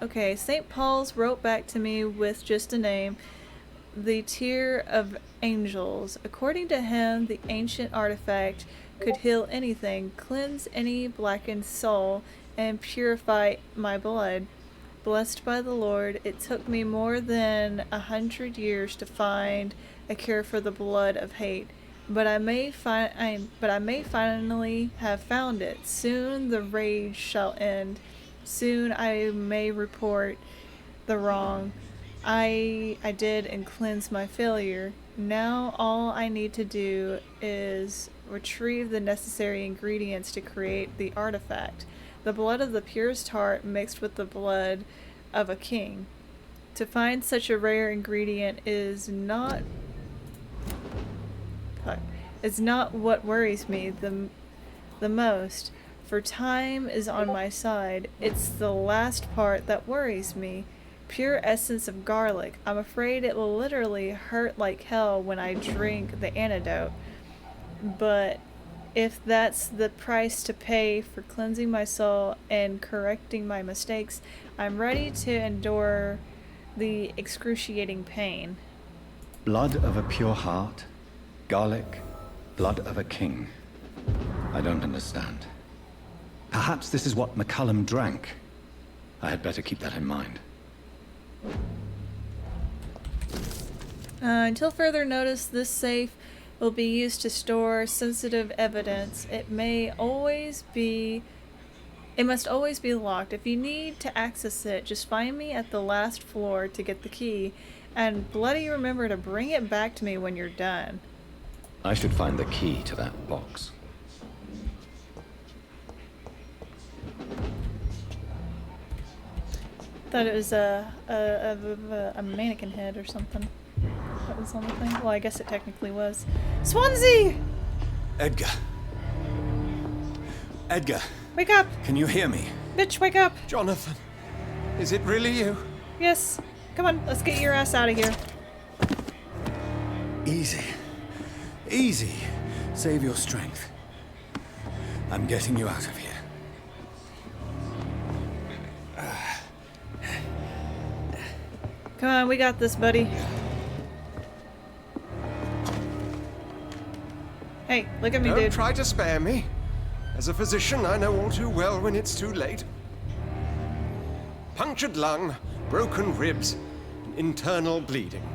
Okay, St. Paul's wrote back to me with just a name, the Tear of Angels. According to him, the ancient artifact could heal anything, cleanse any blackened soul, and purify my blood. Blessed by the Lord, it took me more than 100 years to find a cure for the blood of hate. But I may finally have found it. Soon the rage shall end. Soon I may report the wrong I did and cleanse my failure. Now all I need to do is retrieve the necessary ingredients to create the artifact. The blood of the purest heart mixed with the blood of a king. To find such a rare ingredient is not what worries me the most, for time is on my side. It's the last part that worries me. Pure essence of garlic. I'm afraid it will literally hurt like hell when I drink the antidote. But if that's the price to pay for cleansing my soul and correcting my mistakes, I'm ready to endure the excruciating pain. Blood of a pure heart, garlic, blood of a king. I don't understand. Perhaps this is what McCullum drank. I had better keep that in mind. Until further notice, this safe will be used to store sensitive evidence. It must always be locked. If you need to access it, just find me at the last floor to get the key, and bloody remember to bring it back to me when you're done. I should find the key to that box. Thought it was a mannequin head or something that was on the thing. Well, I guess it technically was. Swansea! Edgar. Edgar. Wake up! Can you hear me? Bitch, wake up! Jonathan, is it really you? Yes. Come on, let's get your ass out of here. Easy. Easy. Save your strength. I'm getting you out of here. Come on, we got this, buddy. Hey, look at me, dude. Don't try to spare me. As a physician, I know all too well when it's too late. Punctured lung, broken ribs, and internal bleeding.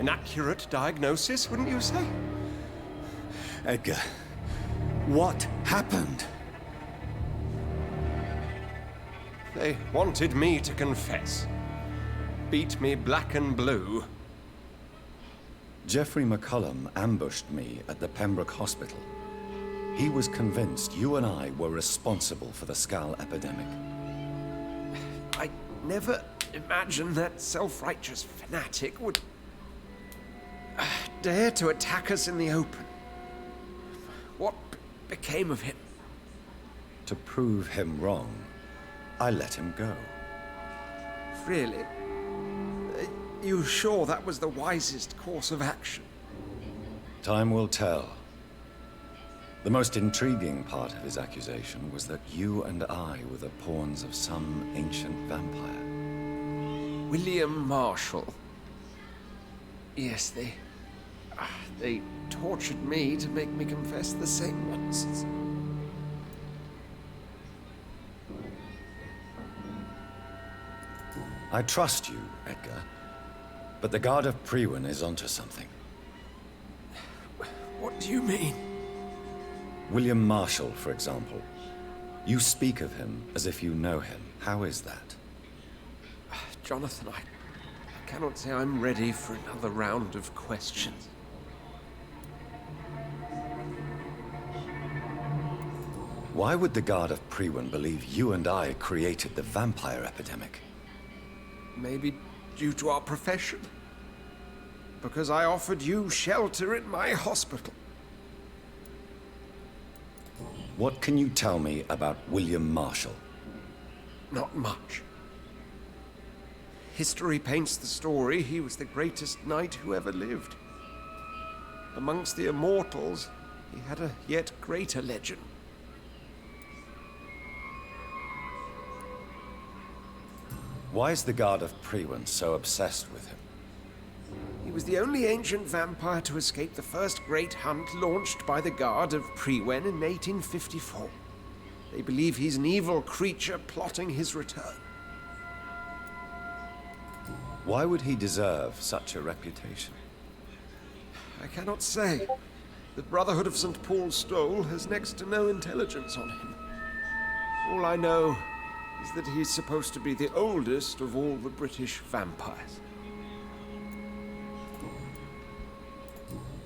An accurate diagnosis, wouldn't you say? Edgar, what happened? They wanted me to confess. Beat me black and blue. Geoffrey McCullum ambushed me at the Pembroke Hospital. He was convinced you and I were responsible for the Skal epidemic. I never imagined that self-righteous fanatic would dare to attack us in the open. What became of him? To prove him wrong, I let him go. Really? you sure that was the wisest course of action? Time will tell. The most intriguing part of his accusation was that you and I were the pawns of some ancient vampire. William Marshall. Yes, they tortured me to make me confess the same nonsense. I trust you, Edgar. But the Guard of Priwen is onto something. What do you mean? William Marshall, for example. You speak of him as if you know him. How is that? Jonathan, I cannot say I'm ready for another round of questions. Why would the Guard of Priwen believe you and I created the vampire epidemic? Maybe due to our profession? Because I offered you shelter in my hospital. What can you tell me about William Marshall? Not much. History paints the story he was the greatest knight who ever lived. Amongst the immortals, he had a yet greater legend. Why is the Guard of Priwen so obsessed with him? He was the only ancient vampire to escape the first great hunt launched by the Guard of Priwen in 1854. They believe he's an evil creature plotting his return. Why would he deserve such a reputation? I cannot say. The Brotherhood of St. Paul's Stole has next to no intelligence on him. All I know is that he's supposed to be the oldest of all the British vampires.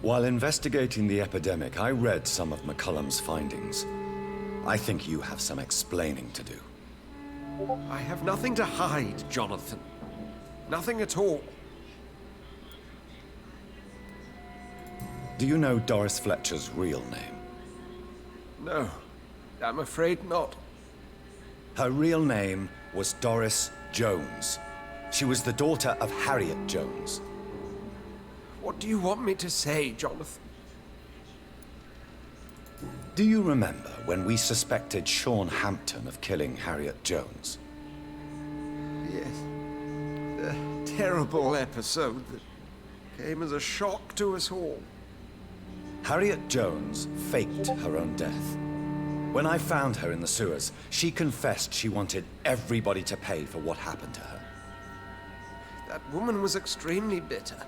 While investigating the epidemic, I read some of McCullum's findings. I think you have some explaining to do. I have nothing to hide, Jonathan. Nothing at all. Do you know Doris Fletcher's real name? No, I'm afraid not. Her real name was Doris Jones. She was the daughter of Harriet Jones. What do you want me to say, Jonathan? Do you remember when we suspected Sean Hampton of killing Harriet Jones? Yes. The terrible episode that came as a shock to us all. Harriet Jones faked her own death. When I found her in the sewers, she confessed she wanted everybody to pay for what happened to her. That woman was extremely bitter,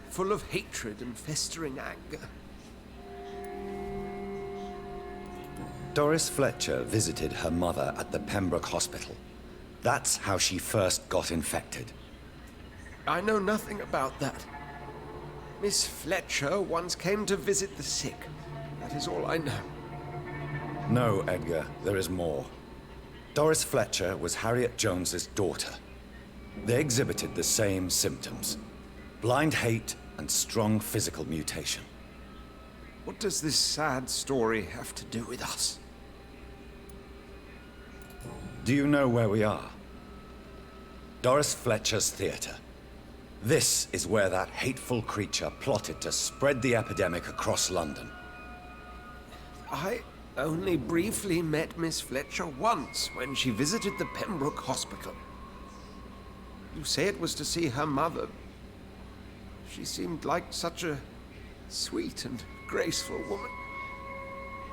full of hatred and festering anger. Doris Fletcher visited her mother at the Pembroke Hospital. That's how she first got infected. I know nothing about that. Miss Fletcher once came to visit the sick. That is all I know. No, Edgar, there is more. Doris Fletcher was Harriet Jones's daughter. They exhibited the same symptoms: blind hate and strong physical mutation. What does this sad story have to do with us? Do you know where we are? Doris Fletcher's theater. This is where that hateful creature plotted to spread the epidemic across London. I only briefly met Miss Fletcher once when she visited the Pembroke Hospital. You say it was to see her mother. She seemed like such a sweet and graceful woman.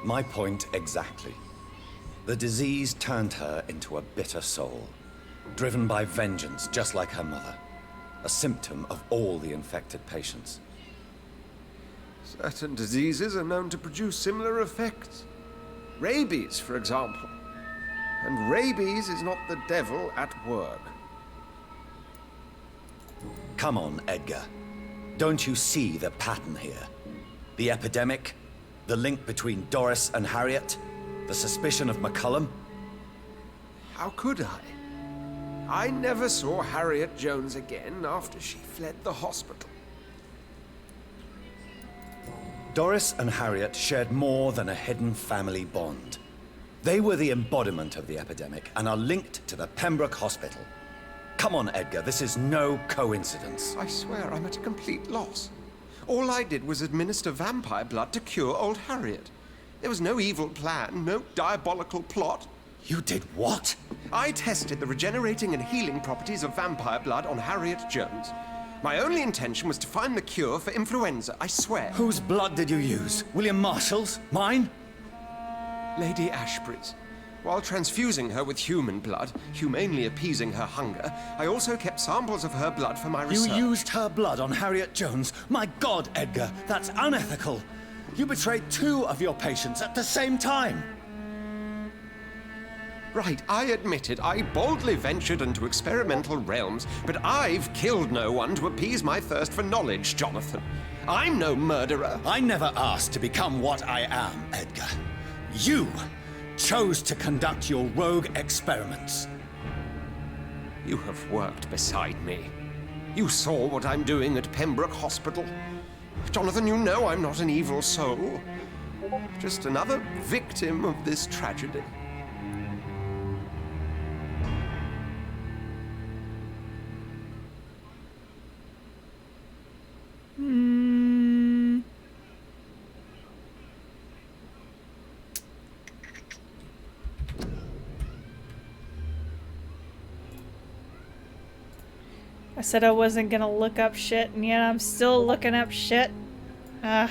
My point exactly. The disease turned her into a bitter soul, driven by vengeance just like her mother. A symptom of all the infected patients. Certain diseases are known to produce similar effects. Rabies, for example. And rabies is not the devil at work. Come on, Edgar. Don't you see the pattern here? The epidemic, the link between Doris and Harriet, the suspicion of McCullum? How could I? I never saw Harriet Jones again after she fled the hospital. Doris and Harriet shared more than a hidden family bond. They were the embodiment of the epidemic and are linked to the Pembroke Hospital. Come on, Edgar, this is no coincidence. I swear I'm at a complete loss. All I did was administer vampire blood to cure old Harriet. There was no evil plan, no diabolical plot. You did what? I tested the regenerating and healing properties of vampire blood on Harriet Jones. My only intention was to find the cure for influenza, I swear. Whose blood did you use? William Marshall's? Mine? Lady Ashbury's. While transfusing her with human blood, humanely appeasing her hunger, I also kept samples of her blood for my research. You used her blood on Harriet Jones? My God, Edgar, that's unethical. You betrayed 2 of your patients at the same time. Right, I admit it. I boldly ventured into experimental realms, but I've killed no one to appease my thirst for knowledge, Jonathan. I'm no murderer. I never asked to become what I am, Edgar. You chose to conduct your rogue experiments. You have worked beside me. You saw what I'm doing at Pembroke Hospital. Jonathan, you know I'm not an evil soul. Just another victim of this tragedy. I said I wasn't gonna look up shit, and yet I'm still looking up shit. Ugh.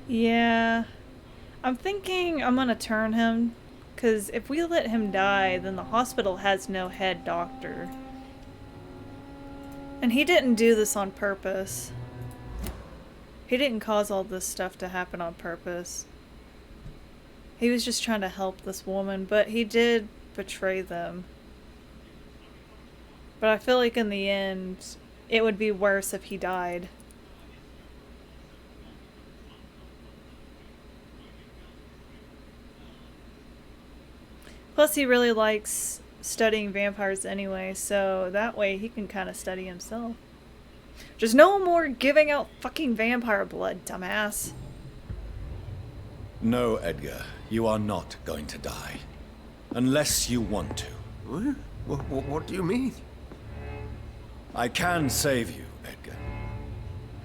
Yeah. I'm thinking I'm gonna turn him, because if we let him die, then the hospital has no head doctor. And he didn't do this on purpose. He didn't cause all this stuff to happen on purpose. He was just trying to help this woman, but he did betray them. But I feel like in the end, it would be worse if he died. Plus, he really likes studying vampires anyway, so that way he can kind of study himself. Just no more giving out fucking vampire blood, dumbass. No, Edgar, you are not going to die. Unless you want to. What do you mean? I can save you, Edgar.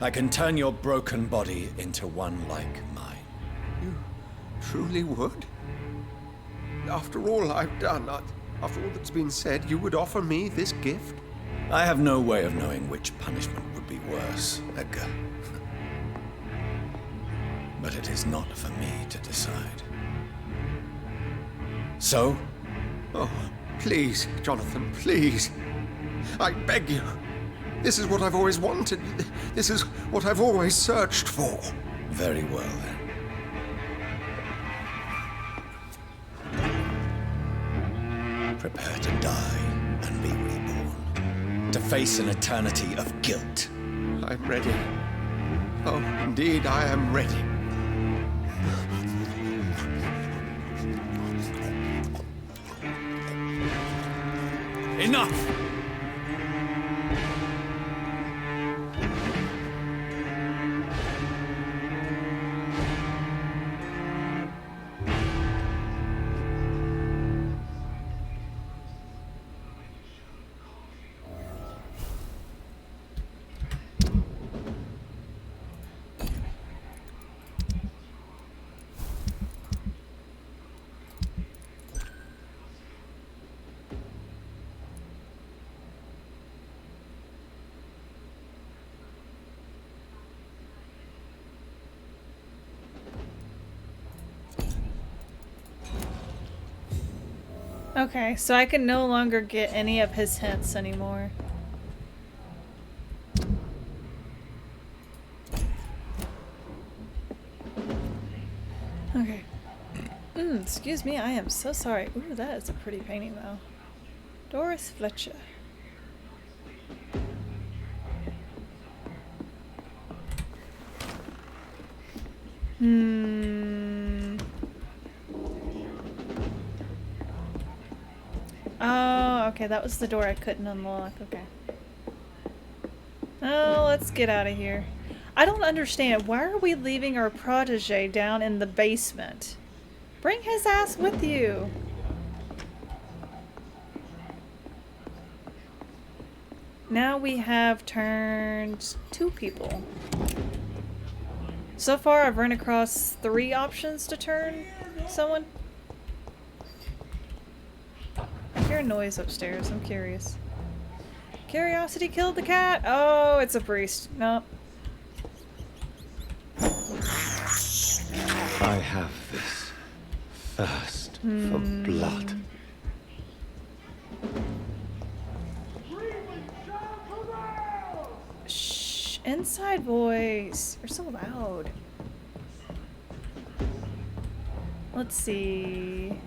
I can turn your broken body into one like mine. You truly would? After all I've done, after all that's been said, you would offer me this gift? I have no way of knowing which punishment would be worse, Edgar. But it is not for me to decide. So? Oh, please, Jonathan, please. I beg you. This is what I've always wanted. This is what I've always searched for. Very well, then. Prepare to die and be reborn. To face an eternity of guilt. I'm ready. Oh, indeed, I am ready. Enough! Okay, so I can no longer get any of his hints anymore. Okay. Excuse me, I am so sorry. Ooh, that is a pretty painting though. Doris Fletcher. Oh, okay, that was the door I couldn't unlock. Okay. Oh, let's get out of here. I don't understand. Why are we leaving our protege down in the basement? Bring his ass with you. Now we have turned 2 people. So far, I've run across 3 options to turn someone. I hear a noise upstairs. I'm curious. Curiosity killed the cat. Oh, it's a priest. Nope. I have this thirst for blood. Shh. Inside voice. You're so loud. Let's see.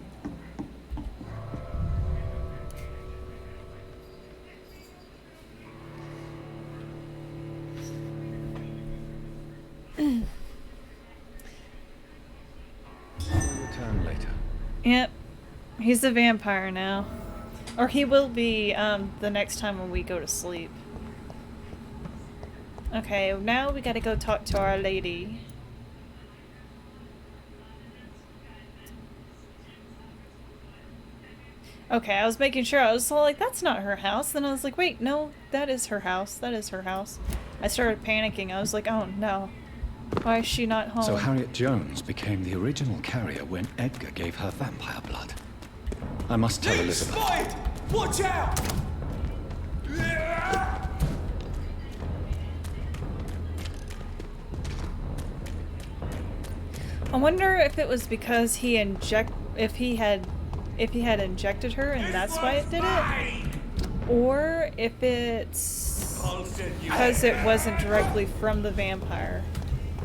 Return later. Yep. He's a vampire now. Or he will be the next time when we go to sleep. Okay, now we gotta go talk to our lady. Okay, I was making sure. I was all like, that's not her house. Then I was like, wait, no, that is her house. That is her house. I started panicking. I was like, oh no. Why is she not home? So Harriet Jones became the original carrier when Edgar gave her vampire blood. I must tell Elizabeth. Spotted! Watch out! I wonder if it was because he if he had injected her and that's why it did it, or if it's because it wasn't directly from the vampire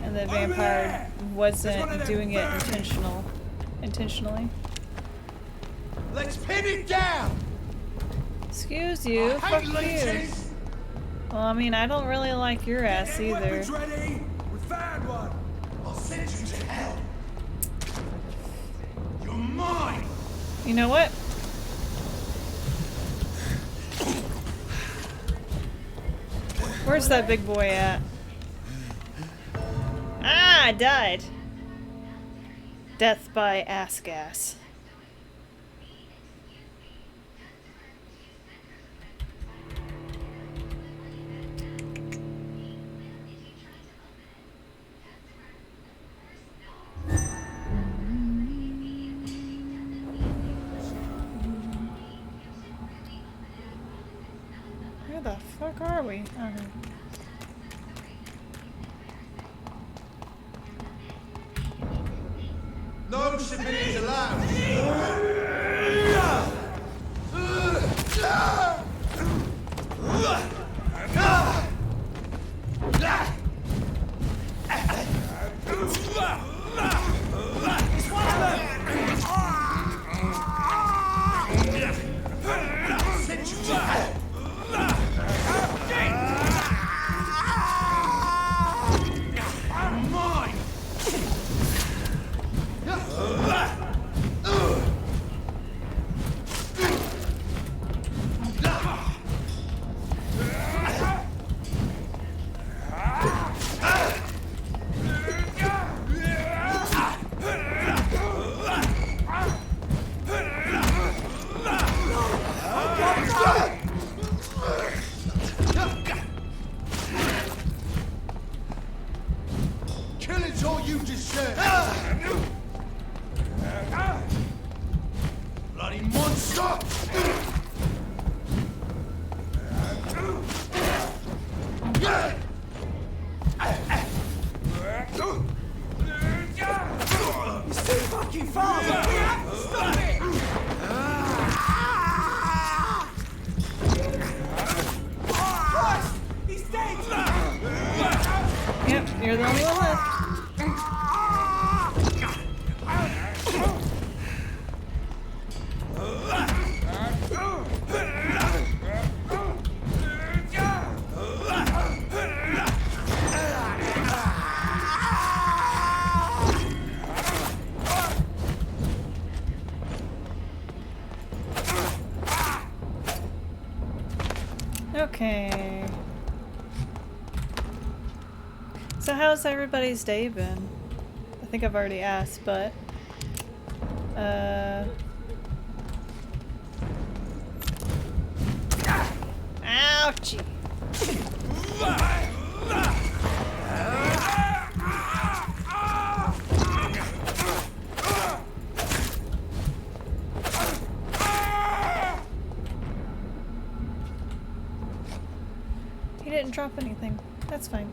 and the vampire wasn't doing it intentionally. Let's pin it down! Excuse you, fuck you. Well, I mean, I don't really like your ass either. Weapons ready? We found one! I'll send you to hell! You're mine! You know what? Where's that big boy at? Ah, I died. Death by ass gas. Where the fuck are we? Oh. No civilians allowed! Okay. So how's everybody's day been? I think I've already asked, but ouchie. He didn't drop anything. That's fine.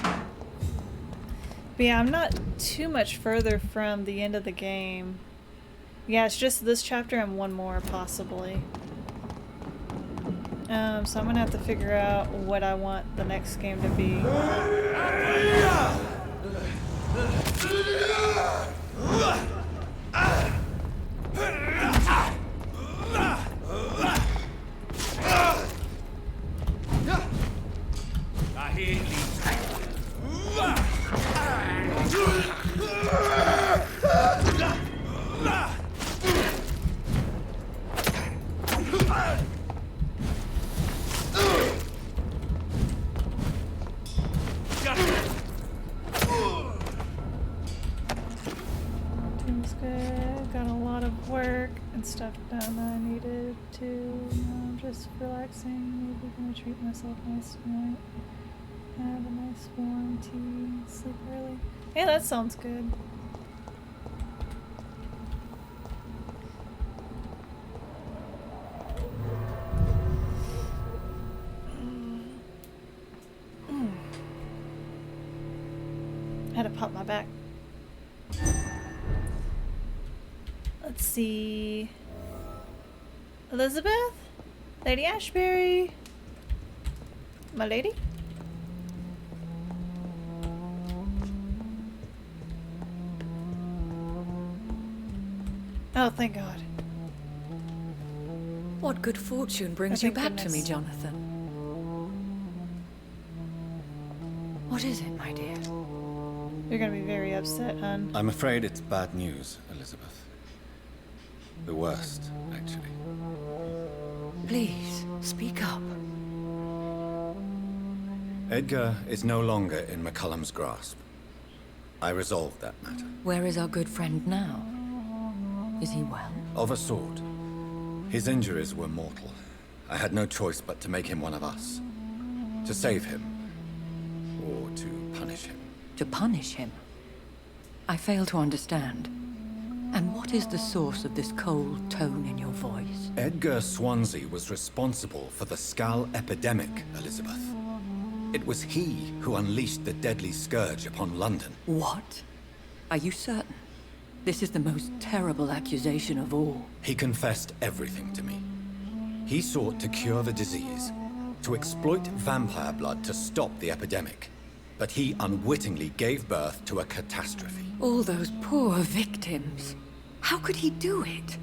But yeah, I'm not too much further from the end of the game. Yeah, it's just this chapter and one more, possibly. So I'm gonna have to figure out what I want the next game to be. Seems good. Got a lot of work and stuff done that I needed to. I'm just relaxing. Maybe gonna treat myself nice tonight. Have a nice warm tea. Sleep early. Yeah, that sounds good. Had to pop my back. Let's see. Elizabeth? Lady Ashbury? My lady? Oh, thank God. What good fortune brings you back to me, Jonathan? What is it, my dear? You're gonna be very upset, hon. I'm afraid it's bad news, Elizabeth. The worst, actually. Please, speak up. Edgar is no longer in McCullum's grasp. I resolved that matter. Where is our good friend now? Is he well? Of a sort. His injuries were mortal. I had no choice but to make him one of us. To save him. Or to punish him. To punish him? I fail to understand. And what is the source of this cold tone in your voice? Edgar Swansea was responsible for the Skal epidemic, Elizabeth. It was he who unleashed the deadly scourge upon London. What? Are you certain? This is the most terrible accusation of all. He confessed everything to me. He sought to cure the disease, to exploit vampire blood to stop the epidemic. But he unwittingly gave birth to a catastrophe. All those poor victims. How could he do it?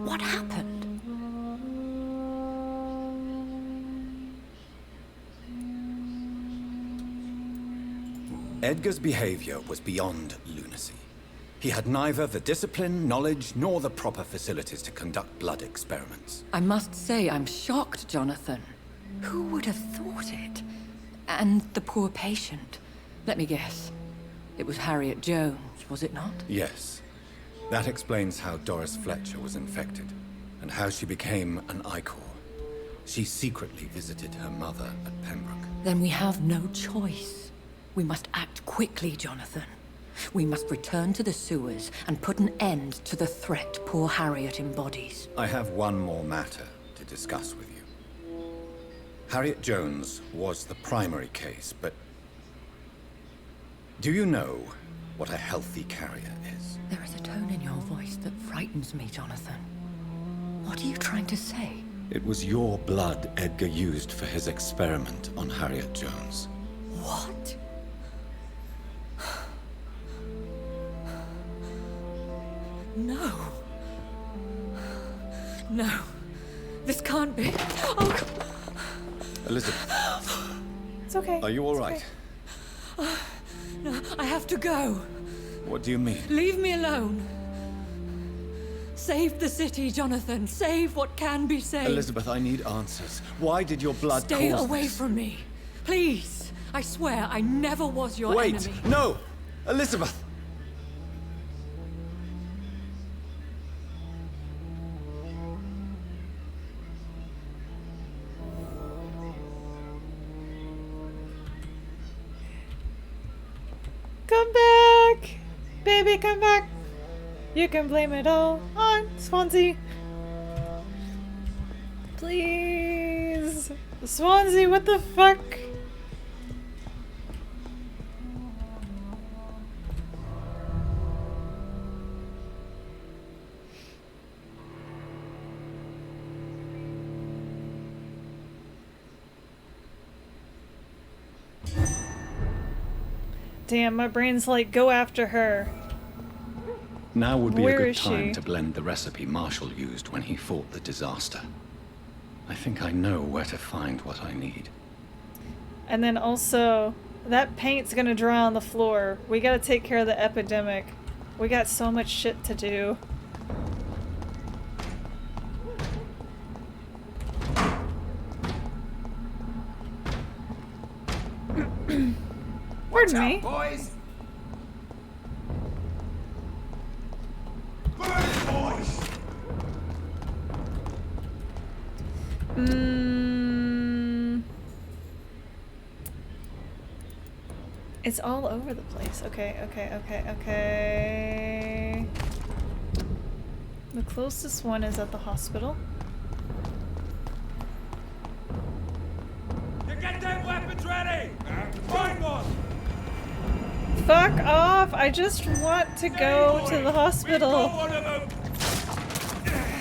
What happened? Edgar's behavior was beyond lunacy. He had neither the discipline, knowledge, nor the proper facilities to conduct blood experiments. I must say I'm shocked, Jonathan. Who would have thought it? And the poor patient. Let me guess. It was Harriet Jones, was it not? Yes. That explains how Doris Fletcher was infected, and how she became an Ichor. She secretly visited her mother at Pembroke. Then we have no choice. We must act quickly, Jonathan. We must return to the sewers and put an end to the threat poor Harriet embodies. I have one more matter to discuss with you. Harriet Jones was the primary case, but... do you know what a healthy carrier is? There is a tone in your voice that frightens me, Jonathan. What are you trying to say? It was your blood Edgar used for his experiment on Harriet Jones. What? No. No. This can't be. Oh, Elizabeth. It's okay. Are you all right? no, I have to go. What do you mean? Leave me alone. Save the city, Jonathan. Save what can be saved. Elizabeth, I need answers. Why did your blood Stay cause away this? from me. Please. I swear I never was your Wait! enemy. No! Elizabeth! Come back! Baby, come back! You can blame it all on Swansea. Please! Swansea, what the fuck? Damn, my brain's like, go after her. Now would be Where a good is time she? to blend the recipe Marshall used when he fought the disaster. I think I know where to find what I need. And then also, that paint's gonna dry on the floor. We gotta take care of the epidemic. We got so much shit to do. Pardon me. Boys! It's all over the place. Okay. The closest one is at the hospital. You get them weapons ready! Find one! Fuck off! I just want to go to the hospital.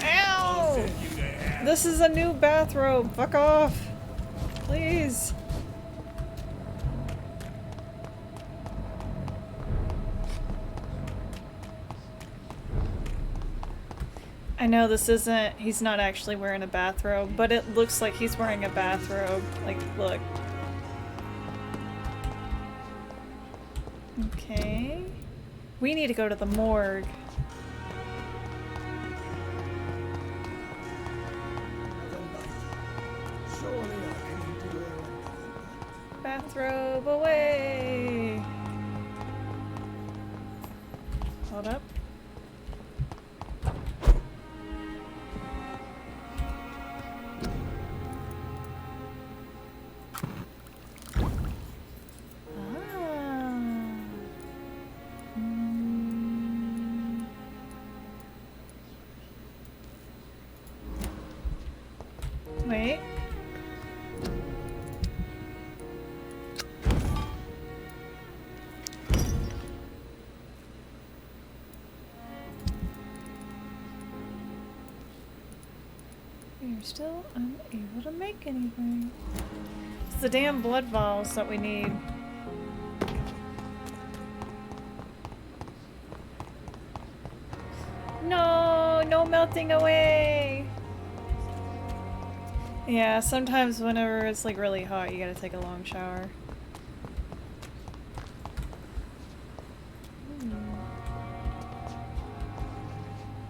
Ow! This is a new bathrobe. Fuck off. Please. I know this isn't, he's not actually wearing a bathrobe, but it looks like he's wearing a bathrobe. Like, look. Okay. We need to go to the morgue. Bathrobe away! Hold up. Wait. We're still unable to make anything. It's the damn blood vials that we need. No, no melting away. Yeah, sometimes whenever it's like really hot, you gotta take a long shower.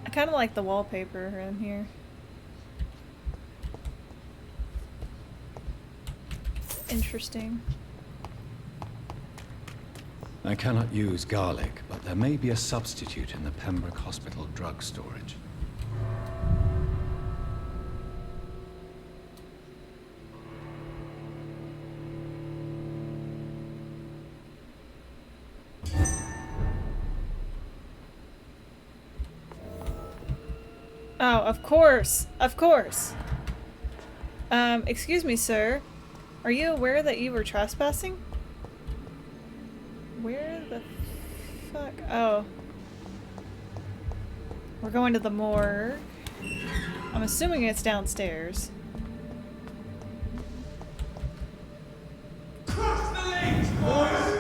I kind of like the wallpaper in here. Interesting. I cannot use garlic, but there may be a substitute in the Pembroke Hospital drug storage. Oh, of course! Of course! Excuse me, sir. Are you aware that you were trespassing? Where the fuck? Oh. We're going to the morgue. I'm assuming it's downstairs. Crush the legs, boys!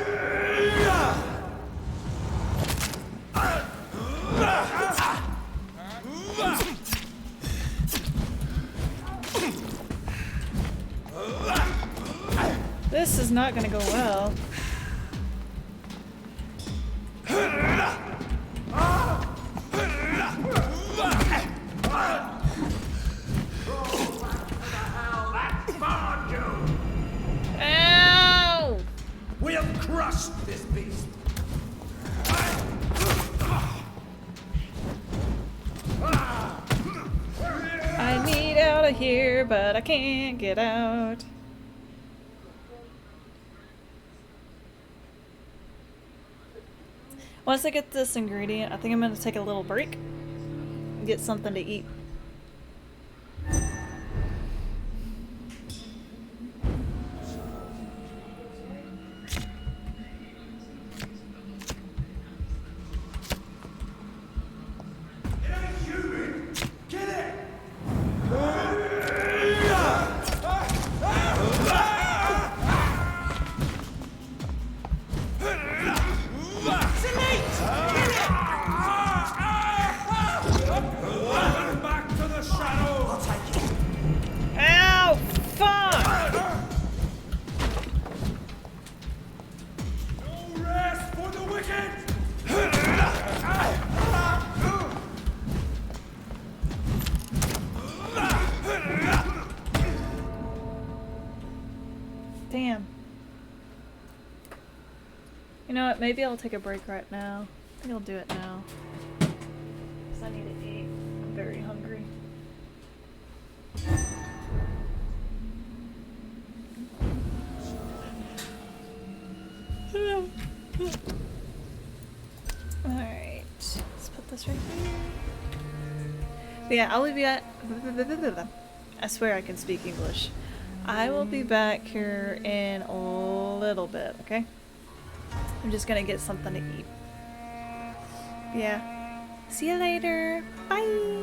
This is not gonna go well. beast. I need out of here, but I can't get out. Once I get this ingredient, I think I'm gonna take a little break and get something to eat. Ow! Fuck! No rest for the wicked! Damn. You know what? Maybe I'll take a break right now. I think I'll do it now. Because I need to eat. I'm very hungry. Alright. Let's put this right here. But yeah, I'll be at. I swear I can speak English. I will be back here in a little bit, okay? I'm just gonna get something to eat. Yeah. See you later. Bye!